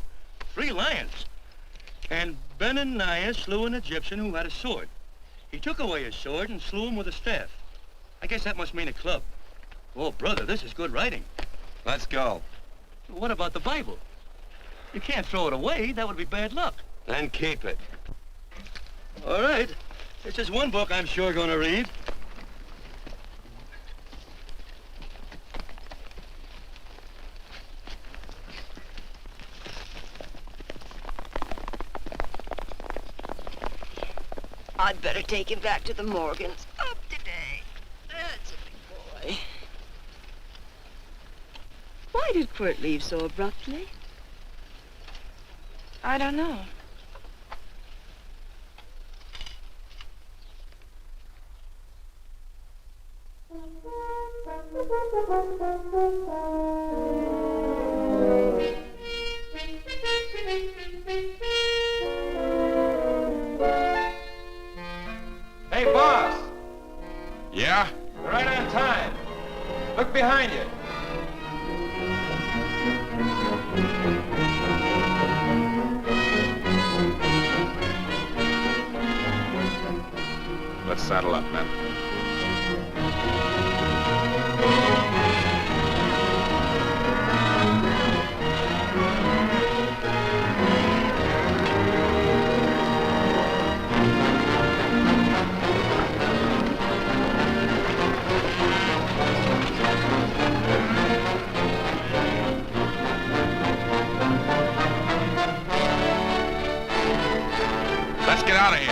3 lions. And Benaniah slew an Egyptian who had a sword. He took away his sword and slew him with a staff. I guess that must mean a club. Oh, brother, this is good writing. Let's go. What about the Bible? You can't throw it away. That would be bad luck. Then keep it. All right. This is one book I'm sure going to read. I'd better take him back to the Morgans. Up today. That's a big boy. Why did Quirt leave so abruptly? I don't know. Yeah? You're right on time. Look behind you. Let's saddle up, men. Let's get out of here.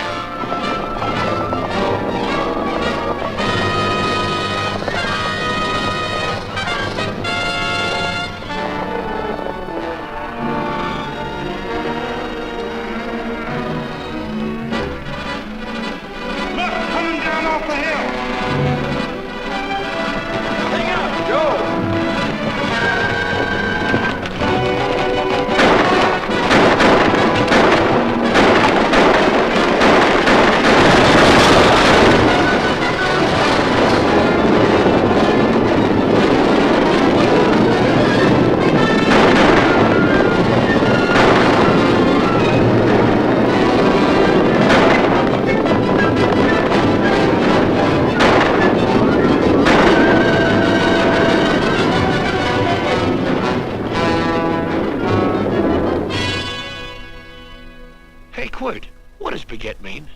Hey, Quirt, what does baguette mean?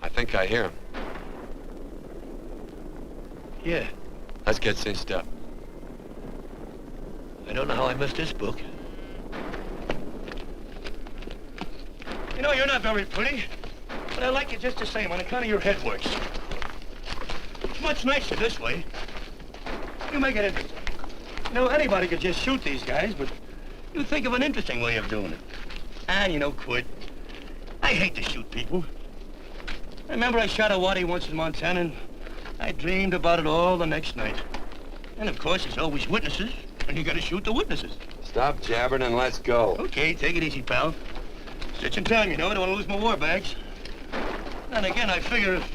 I think I hear him. Yeah, Let's get cinched up. I don't know how I missed this book. You know, you're not very pretty, but I like you just the same on account of your head works. It's much nicer this way. You make it interesting. You know, anybody could just shoot these guys, but you think of an interesting way of doing it. And you know, Quirt, I hate to shoot people. I remember I shot a waddy once in Montana, and I dreamed about it all the next night. And of course, there's always witnesses, and you gotta shoot the witnesses. Stop jabbering and let's go. Okay, take it easy, pal. Stitch in time, you know. I don't want to lose my war bags. And again, I figure if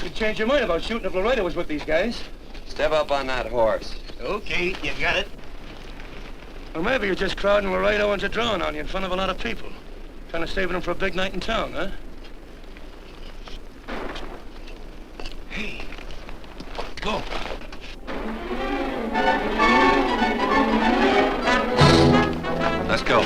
you'd change your mind about shooting if Laredo was with these guys. Step up on that horse. Okay, you got it. Or maybe you're just crowding Laredo into drawing on you in front of a lot of people. Kind of saving them for a big night in town, huh? Hey, go. Let's go.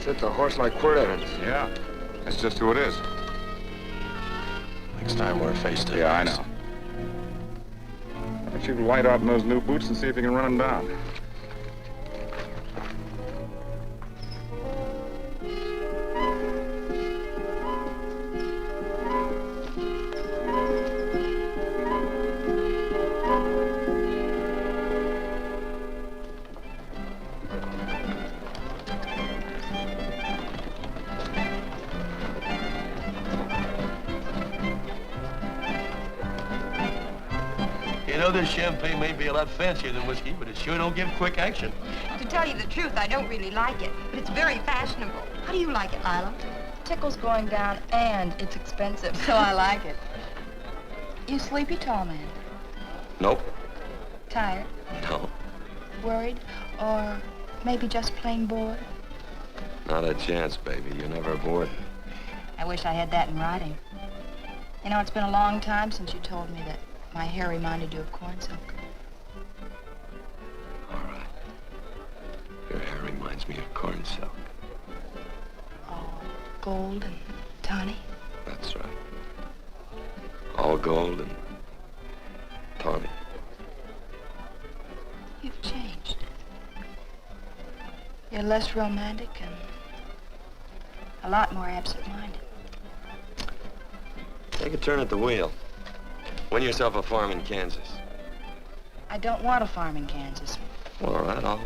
Sits a horse like Quirt Evans. Yeah, that's just who it is. Next time we're face to face. Yeah, I know. Why don't you light out in those new boots and see if you can run him down? You know, this champagne may be a lot fancier than whiskey, but it sure don't give quick action. To tell you the truth, I don't really like it, but it's very fashionable. How do you like it, Lila? Tickle's going down, and it's expensive, so I like it. You sleepy, tall man? Nope. Tired? No. Worried? Or maybe just plain bored? Not a chance, baby. You're never bored. I wish I had that in writing. You know, it's been a long time since you told me that my hair reminded you of corn silk. All right. Your hair reminds me of corn silk. All gold and tawny. That's right. All gold and tawny. You've changed. You're less romantic and a lot more absent-minded. Take a turn at the wheel. Win yourself a farm in Kansas. I don't want a farm in Kansas. Well, all right, I'll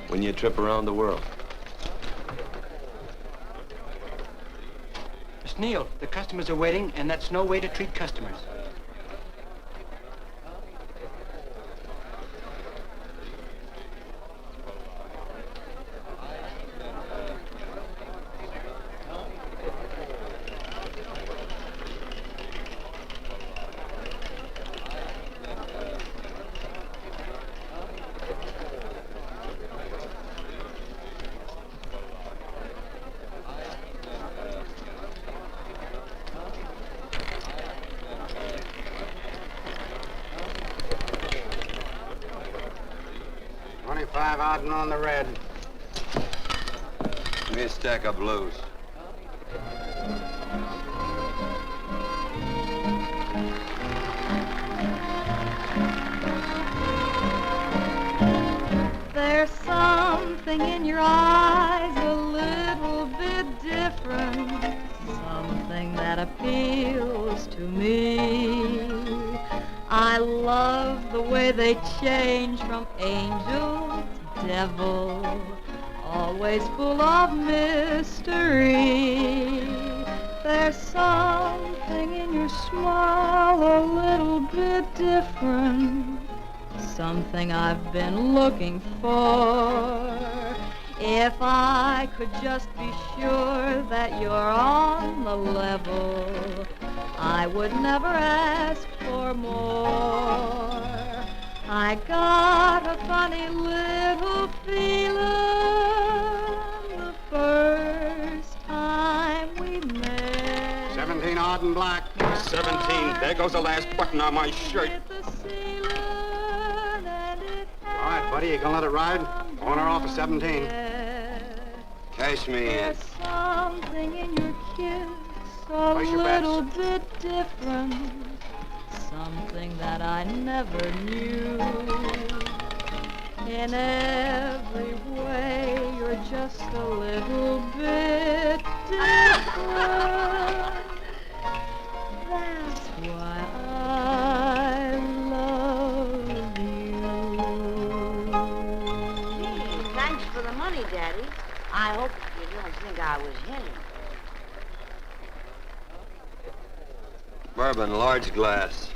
win you a trip around the world. Miss Neal, the customers are waiting, and that's no way to treat customers. Out and on the red. Give me a stack of blues. There's something in your eyes a little bit different, something that appeals to me. I love the way they change from angel to devil, always full of mystery. There's something in your smile a little bit different, something I've been looking for. If I could just be sure that you're on the level, I would never ask for more. I got a funny little feeling the first time we met. 17 odd and black. 17. There goes the last button on my shirt. All right, buddy, you gonna let it ride? On or off of 17. Cash me in. There's something in your kiss a little bit different, something that I never knew. In every way, you're just a little bit different. That's why I love you. Gee, thanks for the money, Daddy. I hope you don't think I was hitting. Bourbon, large glass.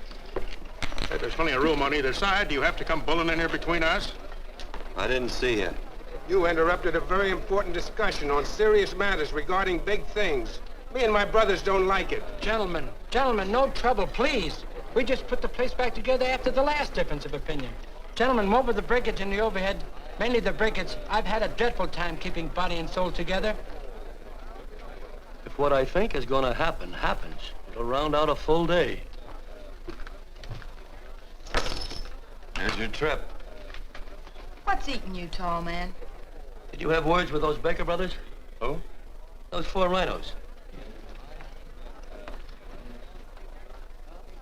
Hey, there's plenty of room on either side. Do you have to come bulling in here between us? I didn't see you. You interrupted a very important discussion on serious matters regarding big things. Me and my brothers don't like it. Gentlemen, no trouble, please. We just put the place back together after the last difference of opinion. Gentlemen, what with the breakage and the overhead, mainly the breakage, I've had a dreadful time keeping body and soul together. If what I think is gonna happen happens, it'll round out a full day. Here's your trip. What's eating you, tall man? Did you have words with those Baker brothers? Oh? Those 4 rhinos.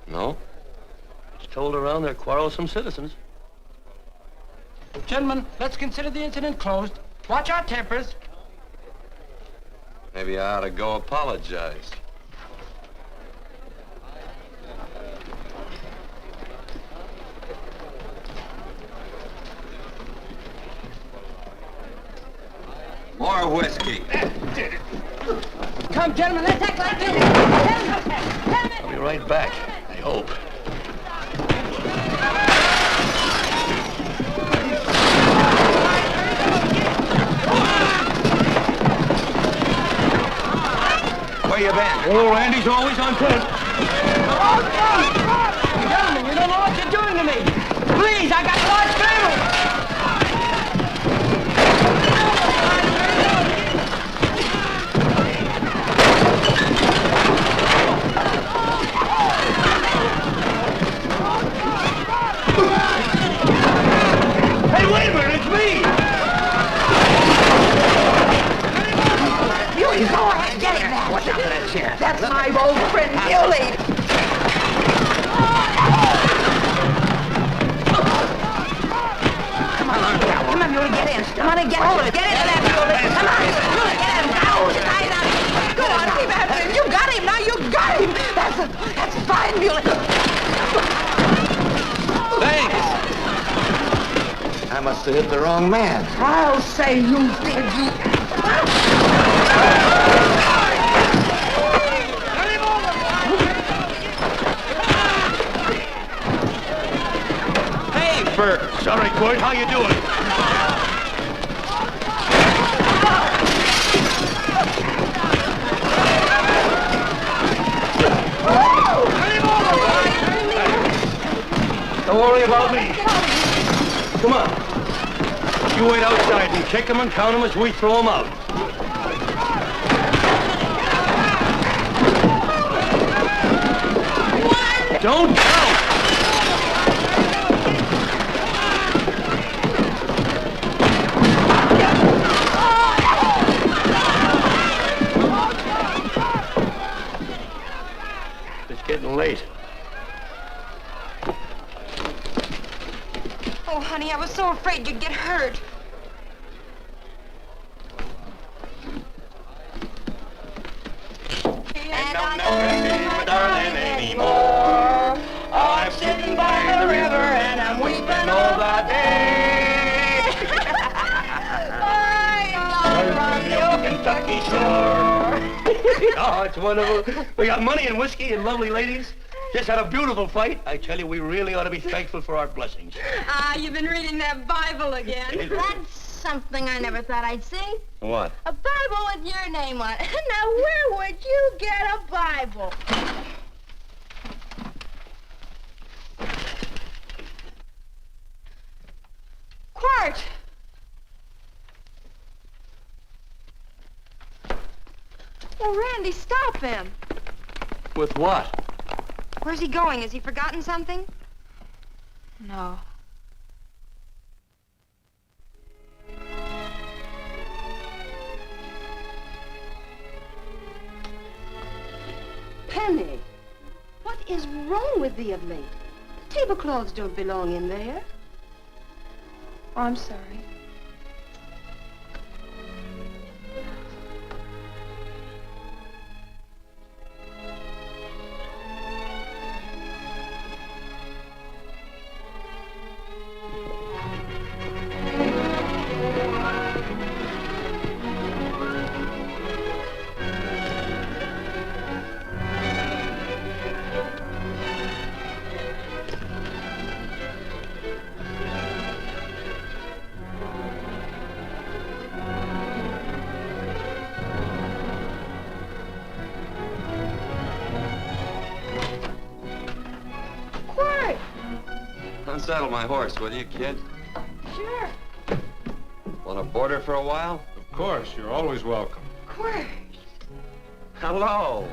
No. It's told around they're quarrelsome citizens. Gentlemen, let's consider the incident closed. Watch our tempers. Maybe I ought to go apologize. More whiskey. Come, gentlemen, let's act like this. I'll be right back, I hope. Where you been? Oh, Randy's always on point. Gentlemen, you don't know what you're doing to me. Please, I got a large family. Hey, wait a minute, it's me! Muley, go ahead, get him, man. Watch out for that chair. That's my old friend, Muley. Come on, Muley, get in. Come on and get hold of it. Get into that, Muley. Come on, Muley, get in. Now, go on, keep after him. You got him, now you got him. That's fine, Muley. Thanks. I must have hit the wrong man. I'll say you did, you. Hey, Bert. Sorry, Court. How you doing? Don't worry about me. Come on. You wait outside and kick them and count them as we throw them out. Don't count! It's getting late. Oh, honey, I was so afraid you'd get hurt. And I'm never seeing my darling anymore. I'm sitting by the river and I'm weeping all the day. From the old Kentucky shore. Oh, it's wonderful. We got money and whiskey and lovely ladies. Just had a beautiful fight. I tell you, we really ought to be thankful for our blessings. Ah, you've been reading that Bible again. That's something I never thought I'd see. What? A Bible with your name on it. Now, where would you get a Bible? Quart! Oh, Randy, stop him. With what? Where's he going? Has he forgotten something? No. Penny, what is wrong with thee of late? Tablecloths don't belong in there. Oh, I'm sorry. Unsaddle my horse, will you, kid? Sure. Want to board her for a while? Of course, you're always welcome. Quart. Hello.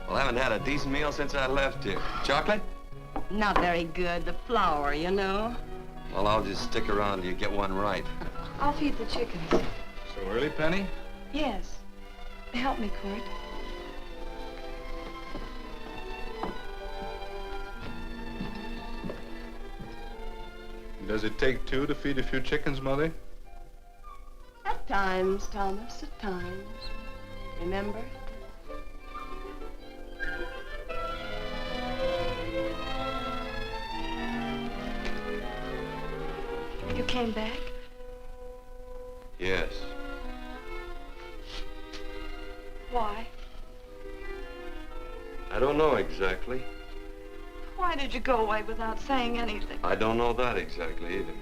Well, I haven't had a decent meal since I left here. Chocolate? Not very good. The flour, you know. Well, I'll just stick around till you get one right. I'll feed the chickens. So early, Penny? Yes. Help me, Court. Does it take two to feed a few chickens, Mother? At times, Thomas, at times. Remember? You came back? Yes. Why? I don't know exactly. Why did you go away without saying anything? I don't know that exactly either.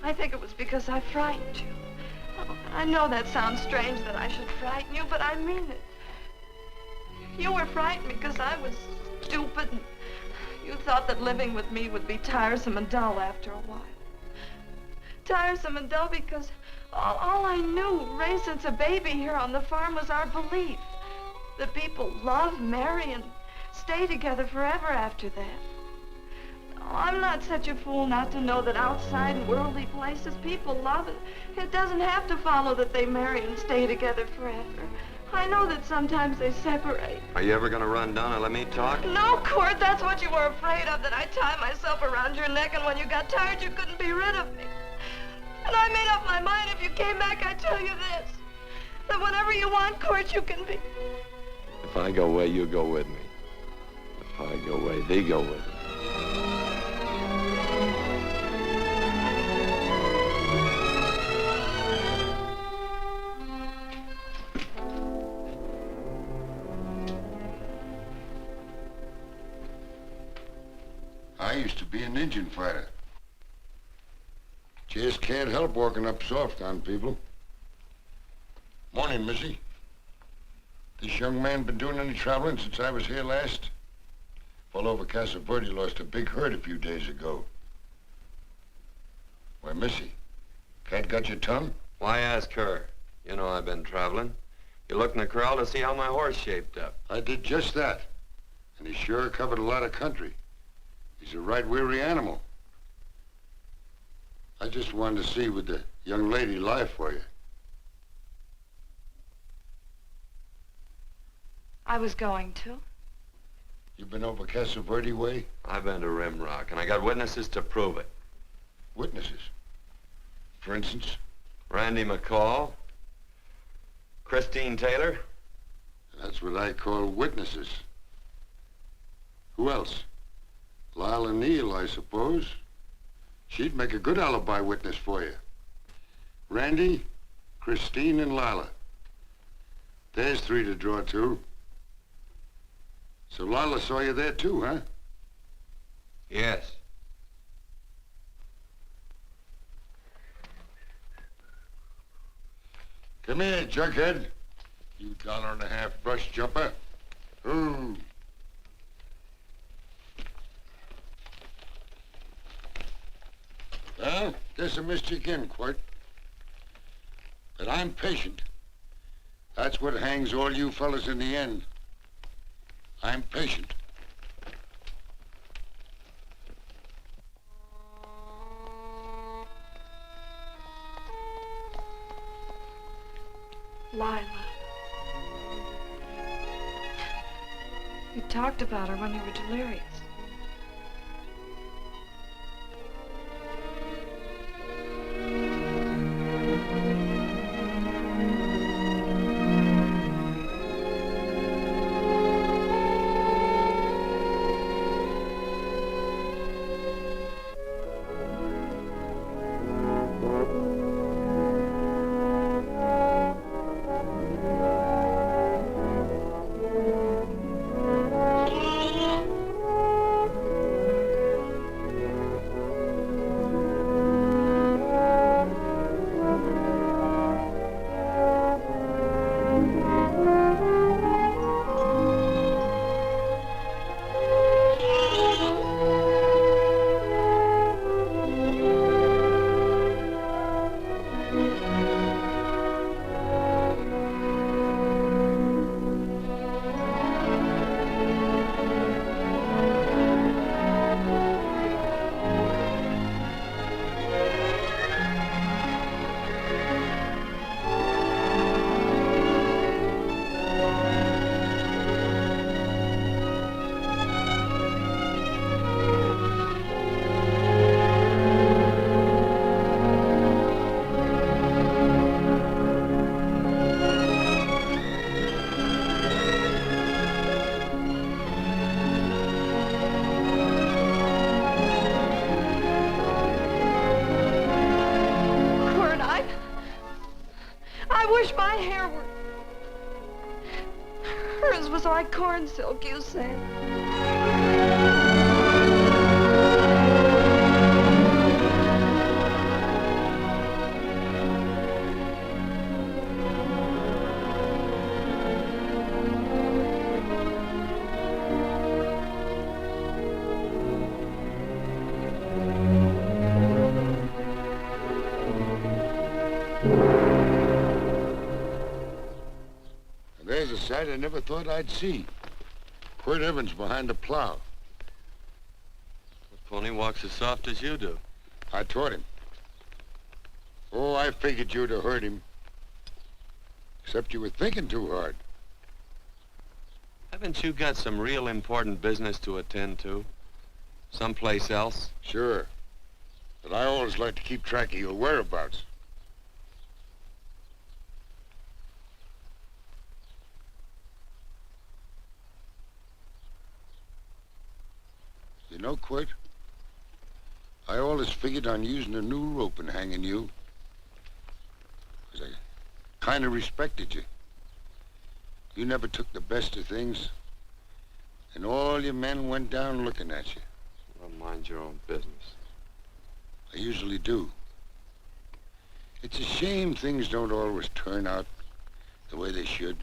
I think it was because I frightened you. Oh, I know that sounds strange that I should frighten you, but I mean it. You were frightened because I was stupid, and you thought that living with me would be tiresome and dull after a while. Tiresome and dull because all I knew, raised since a baby here on the farm, was our belief that people love, marry, and stay together forever after that. Oh, I'm not such a fool not to know that outside in worldly places people love, and it doesn't have to follow that they marry and stay together forever. I know that sometimes they separate. Are you ever gonna run down and let me talk? No, Court, that's what you were afraid of, that I'd tie myself around your neck, and when you got tired, you couldn't be rid of me. And I made up my mind if you came back, I'd tell you this, that whenever you want, Court, you can be. If I go away, you go with me. If I go away, they go with me. I used to be an Indian fighter. Just can't help walking up soft on people. Morning, Missy. This young man been doing any traveling since I was here last? Fellow over Casa Verde lost a big herd a few days ago. Why, Missy, cat got your tongue? Why ask her? You know I've been traveling. You looked in the corral to see how my horse shaped up. I did just that. And he sure covered a lot of country. He's a right weary animal. I just wanted to see would the young lady lie for you. I was going to. You been over Casa Verde way? I've been to Rimrock, and I got witnesses to prove it. Witnesses? For instance? Randy McCall, Christine Taylor. That's what I call witnesses. Who else? Lila Neal, I suppose. She'd make a good alibi witness for you. Randy, Christine, and Lila. There's three to draw to. So Lila saw you there too, huh? Yes. Come here, jughead. You $1.50 brush jumper. Ooh. Well, guess I missed you again, Quirt. But I'm patient. That's what hangs all you fellas in the end. I'm patient. Lila. You talked about her when you were delirious. hair were... Hers was like corn silk, you said. There's a sight I never thought I'd see. Quirt Evans behind the plow. The pony walks as soft as you do. I taught him. Oh, I figured you'd have hurt him. Except you were thinking too hard. Haven't you got some real important business to attend to? Someplace else? Sure. But I always like to keep track of your whereabouts. You know, Quirt, I always figured on using a new rope and hanging you. 'Cause I kind of respected you. You never took the best of things, and all your men went down looking at you. Well, mind your own business. I usually do. It's a shame things don't always turn out the way they should.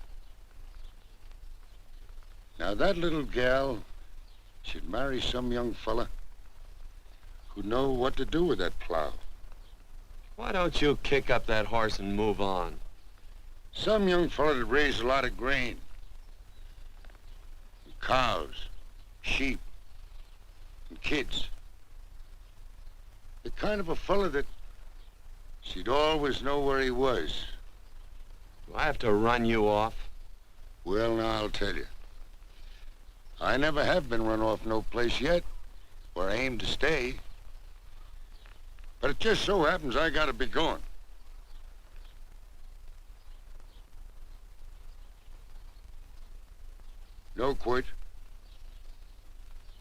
Now, that little gal should marry some young fella who'd know what to do with that plow. Why don't you kick up that horse and move on? Some young fella that raised a lot of grain. And cows, sheep, and kids. The kind of a fella that she'd always know where he was. Do I have to run you off? Well, now, I'll tell you. I never have been run off no place yet where I aim to stay. But it just so happens I gotta be going. No, Quirt.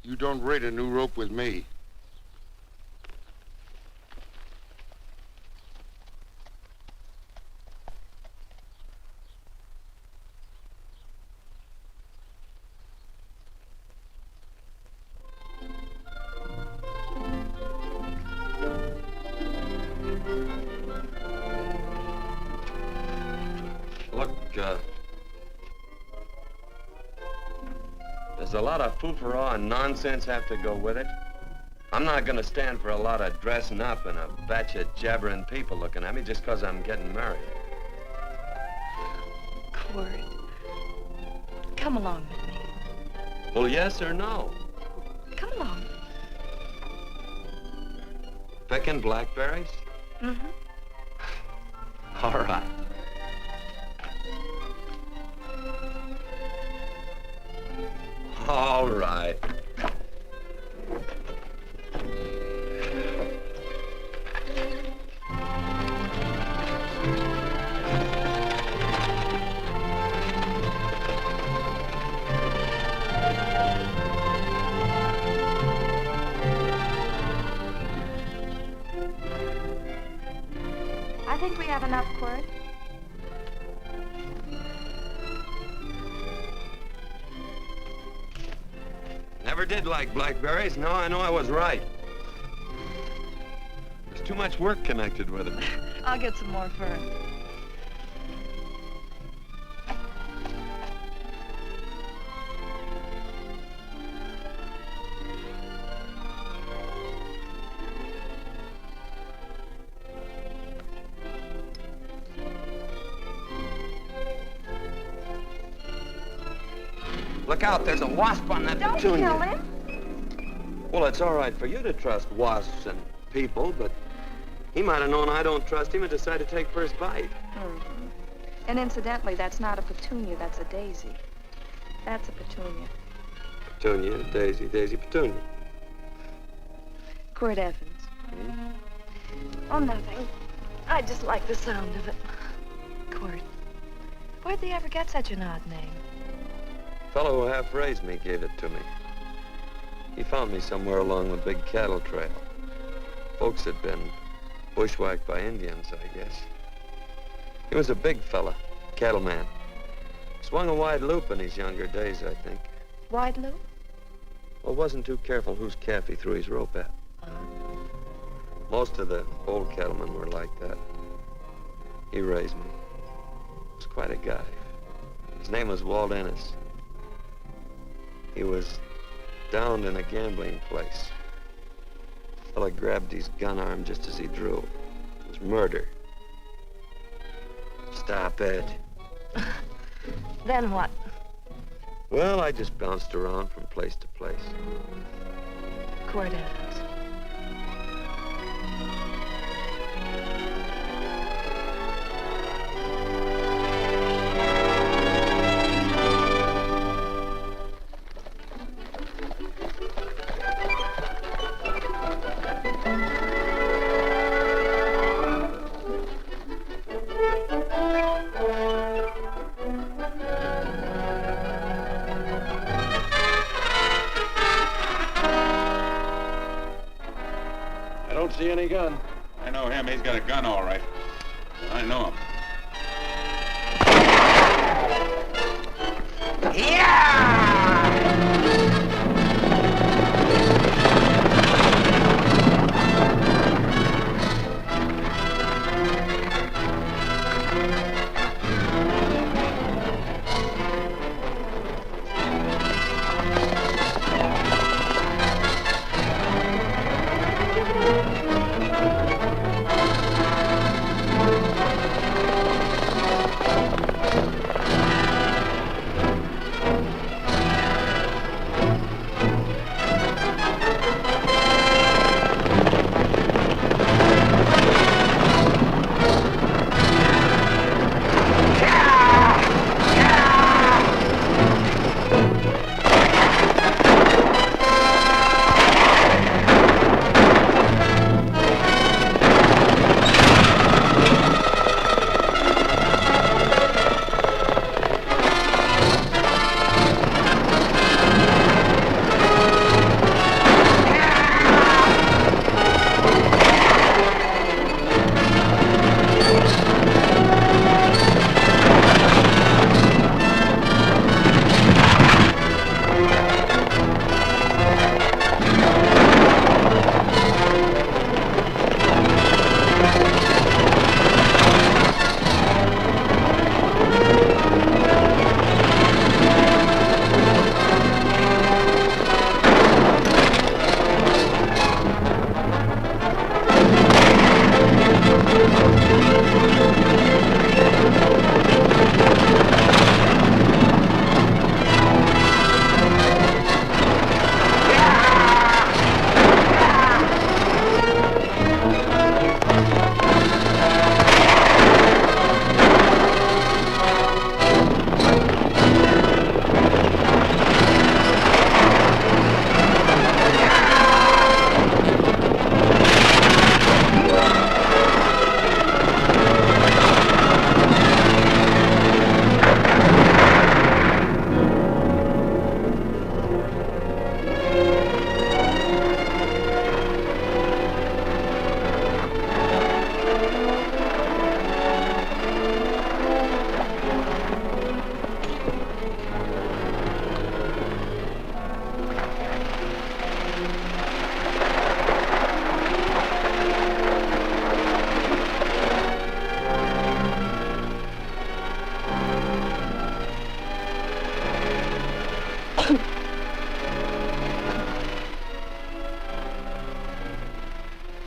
You don't raid a new rope with me. There's a lot of foo-for-all and nonsense have to go with it. I'm not gonna stand for a lot of dressing up and a batch of jabbering people looking at me just 'cause I'm getting married. Quirt, come along with me. Well, yes or no? Come along. Picking blackberries? Mm-hmm. All right. All right. I think we have enough, Quirt. Never did like blackberries. Now I know I was right. There's too much work connected with it. I'll get some more fur. Look out, there's a wasp on that Don't petunia. kill him. Well, it's all right for you to trust wasps and people, but he might have known I don't trust him and decided to take first bite. Mm-hmm. And incidentally, that's not a petunia, that's a daisy. That's a petunia. Petunia, daisy, daisy, petunia. Quirt Evans. Oh, nothing. I just like the sound of it. Quirt. Where'd they ever get such an odd name? Fellow who half raised me gave it to me. He found me somewhere along the big cattle trail. Folks had been bushwhacked by Indians, I guess. He was a big fella, Cattleman. Swung a wide loop in his younger days, I think. Wide loop? Well, wasn't too careful whose calf he threw his rope at. Most of the old cattlemen were like that. He raised me. He was quite a guy. His name was Walt Ennis. He was downed in a gambling place. The fella grabbed his gun arm just as he drew. It was murder. Stop it. Then what? Well, I just bounced around from place to place. Court Evans. See any gun? I know him. He's got a gun, all right. I know him.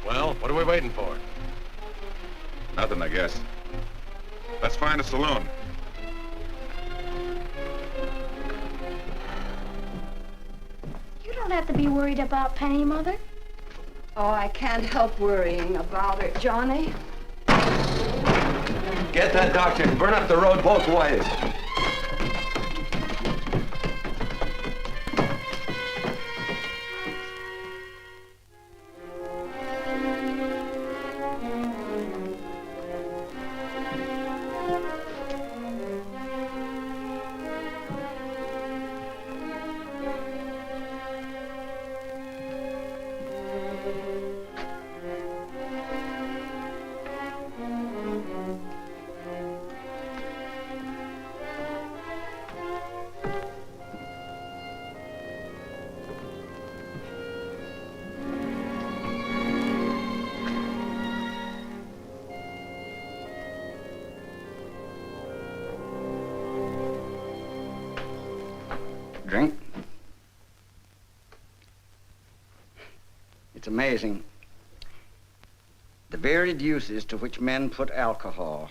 Well, what are we waiting for? Nothing, I guess. Let's find a saloon. You don't have to be worried about Penny, Mother. Oh, I can't help worrying about her, Johnny. Get that doctor and burn up the road both ways. Drink? It's amazing. The varied uses to which men put alcohol.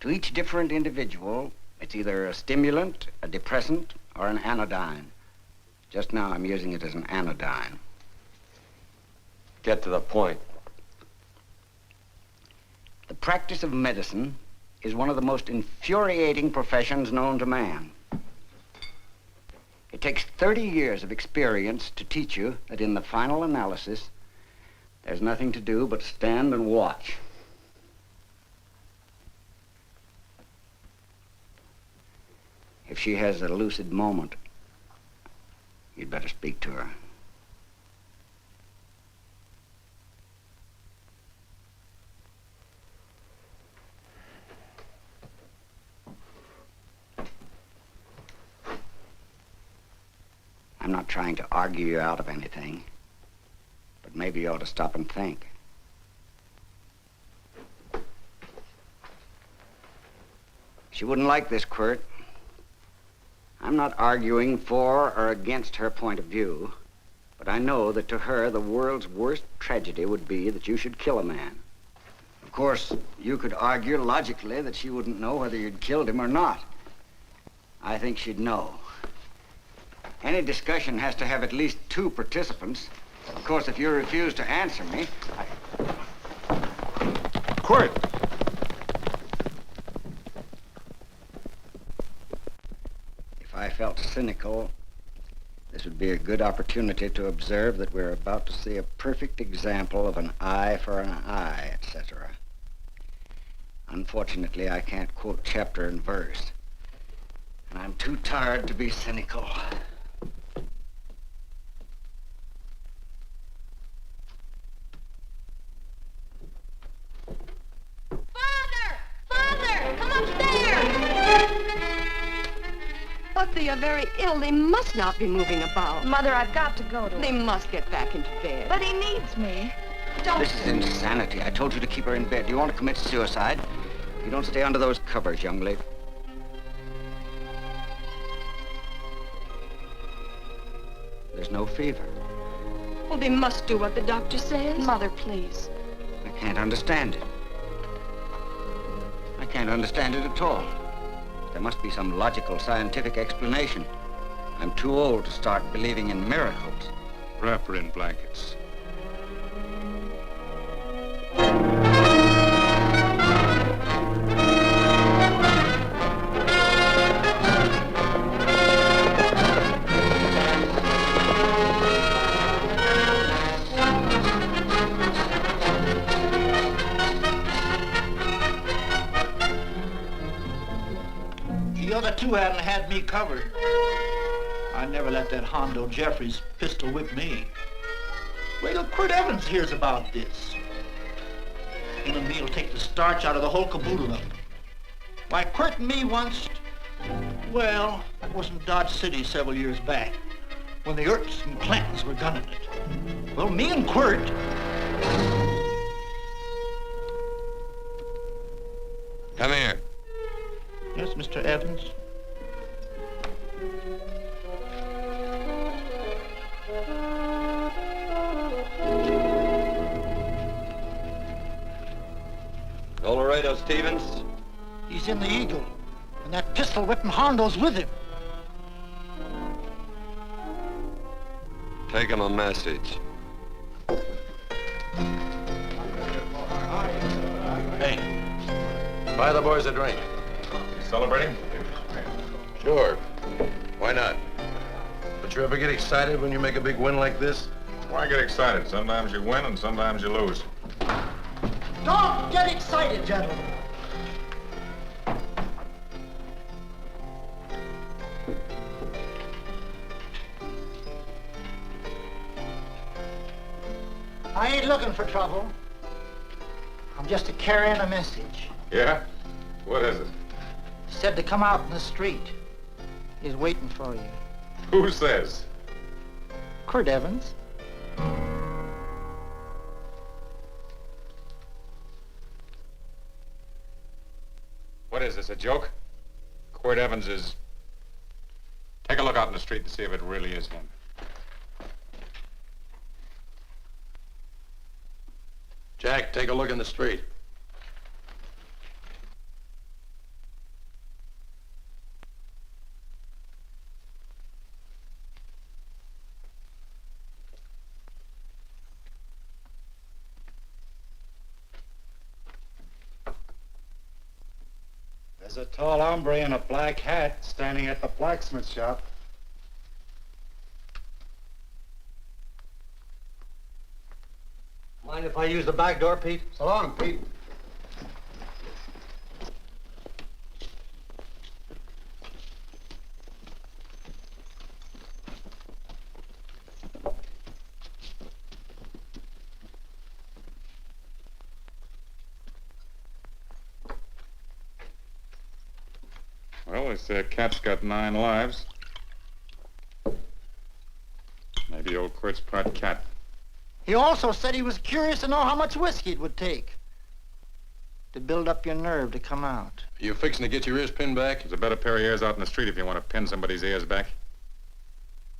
To each different individual, it's either a stimulant, a depressant, or an anodyne. Just now, I'm using it as an anodyne. Get to the point. The practice of medicine is one of the most infuriating professions known to man. It takes 30 years of experience to teach you that in the final analysis, there's nothing to do but stand and watch. If she has a lucid moment, you'd better speak to her. I'm not trying to argue you out of anything, but maybe you ought to stop and think. She wouldn't like this, Quirt. I'm not arguing for or against her point of view, but I know that to her, the world's worst tragedy would be that you should kill a man. Of course, you could argue logically that she wouldn't know whether you'd killed him or not. I think she'd know. Any discussion has to have at least two participants. Of course, if you refuse to answer me, Quirt! If I felt cynical, this would be a good opportunity to observe that we're about to see a perfect example of an eye for an eye, etc. Unfortunately, I can't quote chapter and verse, and I'm too tired to be cynical. But they are very ill. They must not be moving about. Mother, I've got to go to They must get back into bed. But he needs me. Don't. This is insanity. I told you to keep her in bed. Do you want to commit suicide? You don't stay under those covers, young lady. There's no fever. Well, they must do what the doctor says. Mother, please. I can't understand it. I can't understand it at all. There must be some logical, scientific explanation. I'm too old to start believing in miracles. Wrap her in blankets. The other two hadn't had me covered. I never let that Hondo Jeffries pistol whip me. Wait till Quirt Evans hears about this. Him and me'll take the starch out of the whole caboodle of it. Why, Quirt and me once, well, that was in Dodge City several years back, when the Erts and Clantons were gunning it. Well, me and Quirt... Come here. Yes, Mr. Evans? Colorado Stevens? He's in the Eagle, and that pistol whipping Hondo's with him. Take him a message. Hey, buy the boys a drink. Celebrating? Sure. Why not? But you ever get excited when you make a big win like this? Why get excited? Sometimes you win and sometimes you lose. Don't get excited, gentlemen. I ain't looking for trouble. I'm just carrying a message. Yeah? What is it? Said to come out in the street. He's waiting for you. Who says? Quirt Evans. What is this, a joke? Quirt Evans is Take a look out in the street and see if it really is him. Jack, take a look in the street. There's a tall hombre in a black hat standing at the blacksmith shop. Mind if I use the back door, Pete? So long, Pete. Well, this cat's got 9 lives. Maybe old Quirt's part cat. He also said he was curious to know how much whiskey it would take to build up your nerve to come out. Are you fixing to get your ears pinned back? There's a better pair of ears out in the street if you want to pin somebody's ears back.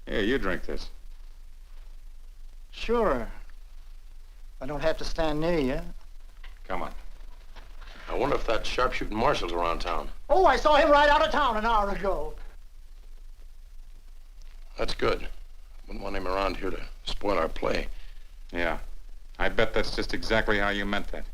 Here, you drink this. Sure. I don't have to stand near you. Come on. I wonder if that sharpshooting marshal's around town. Oh, I saw him right out of town an hour ago. That's good. Wouldn't want him around here to spoil our play. Yeah. I bet that's just exactly how you meant that.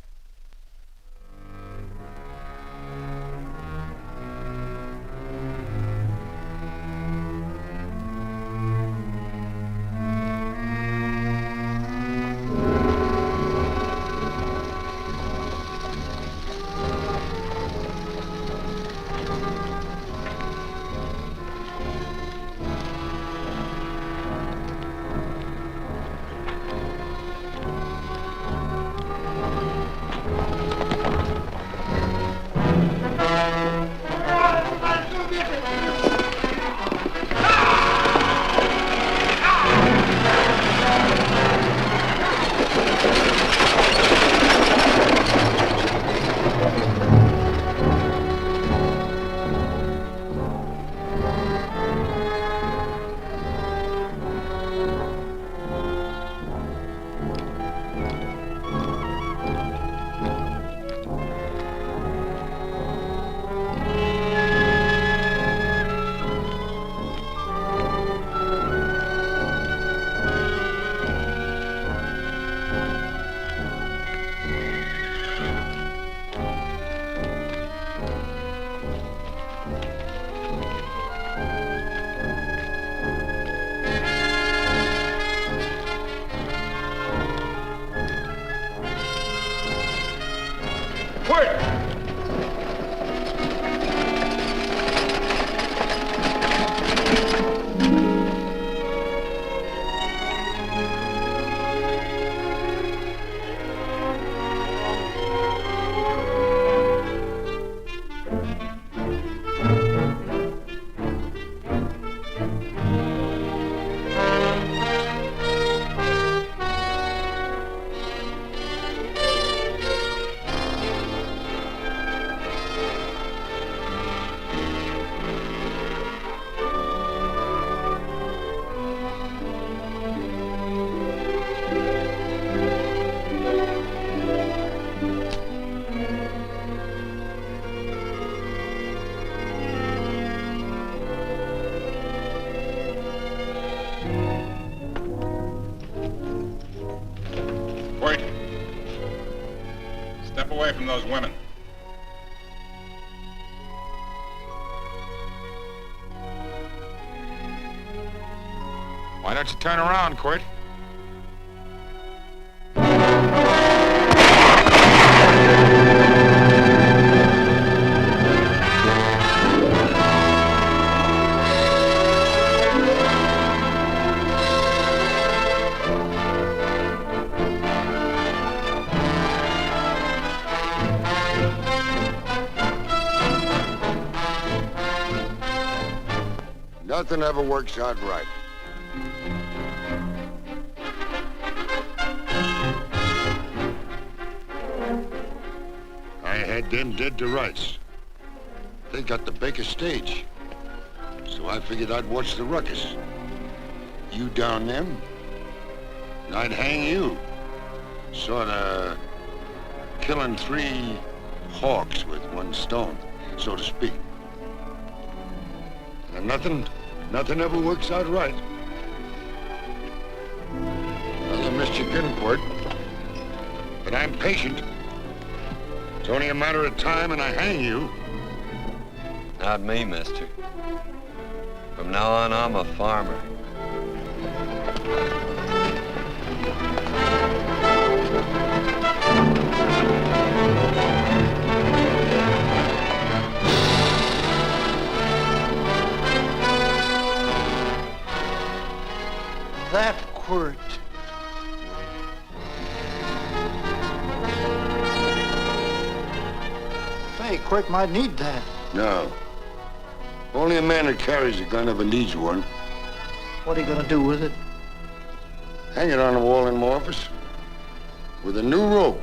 Away from those women. Why don't you turn around, Quirt? Nothing ever works out right. I had them dead to rights. They got the biggest stage. So I figured I'd watch the ruckus. You down them, and I'd hang you. Sorta killing 3 hawks with 1 stone, so to speak. And nothing ever works out right. Well, I missed your good word, but I'm patient. It's only a matter of time and I hang you. Not me, mister. From now on, I'm a farmer. That quirt. Say, Quirt might need that. No. Only a man that carries a gun ever needs one. What are you gonna do with it? Hang it on the wall in my office with a new rope.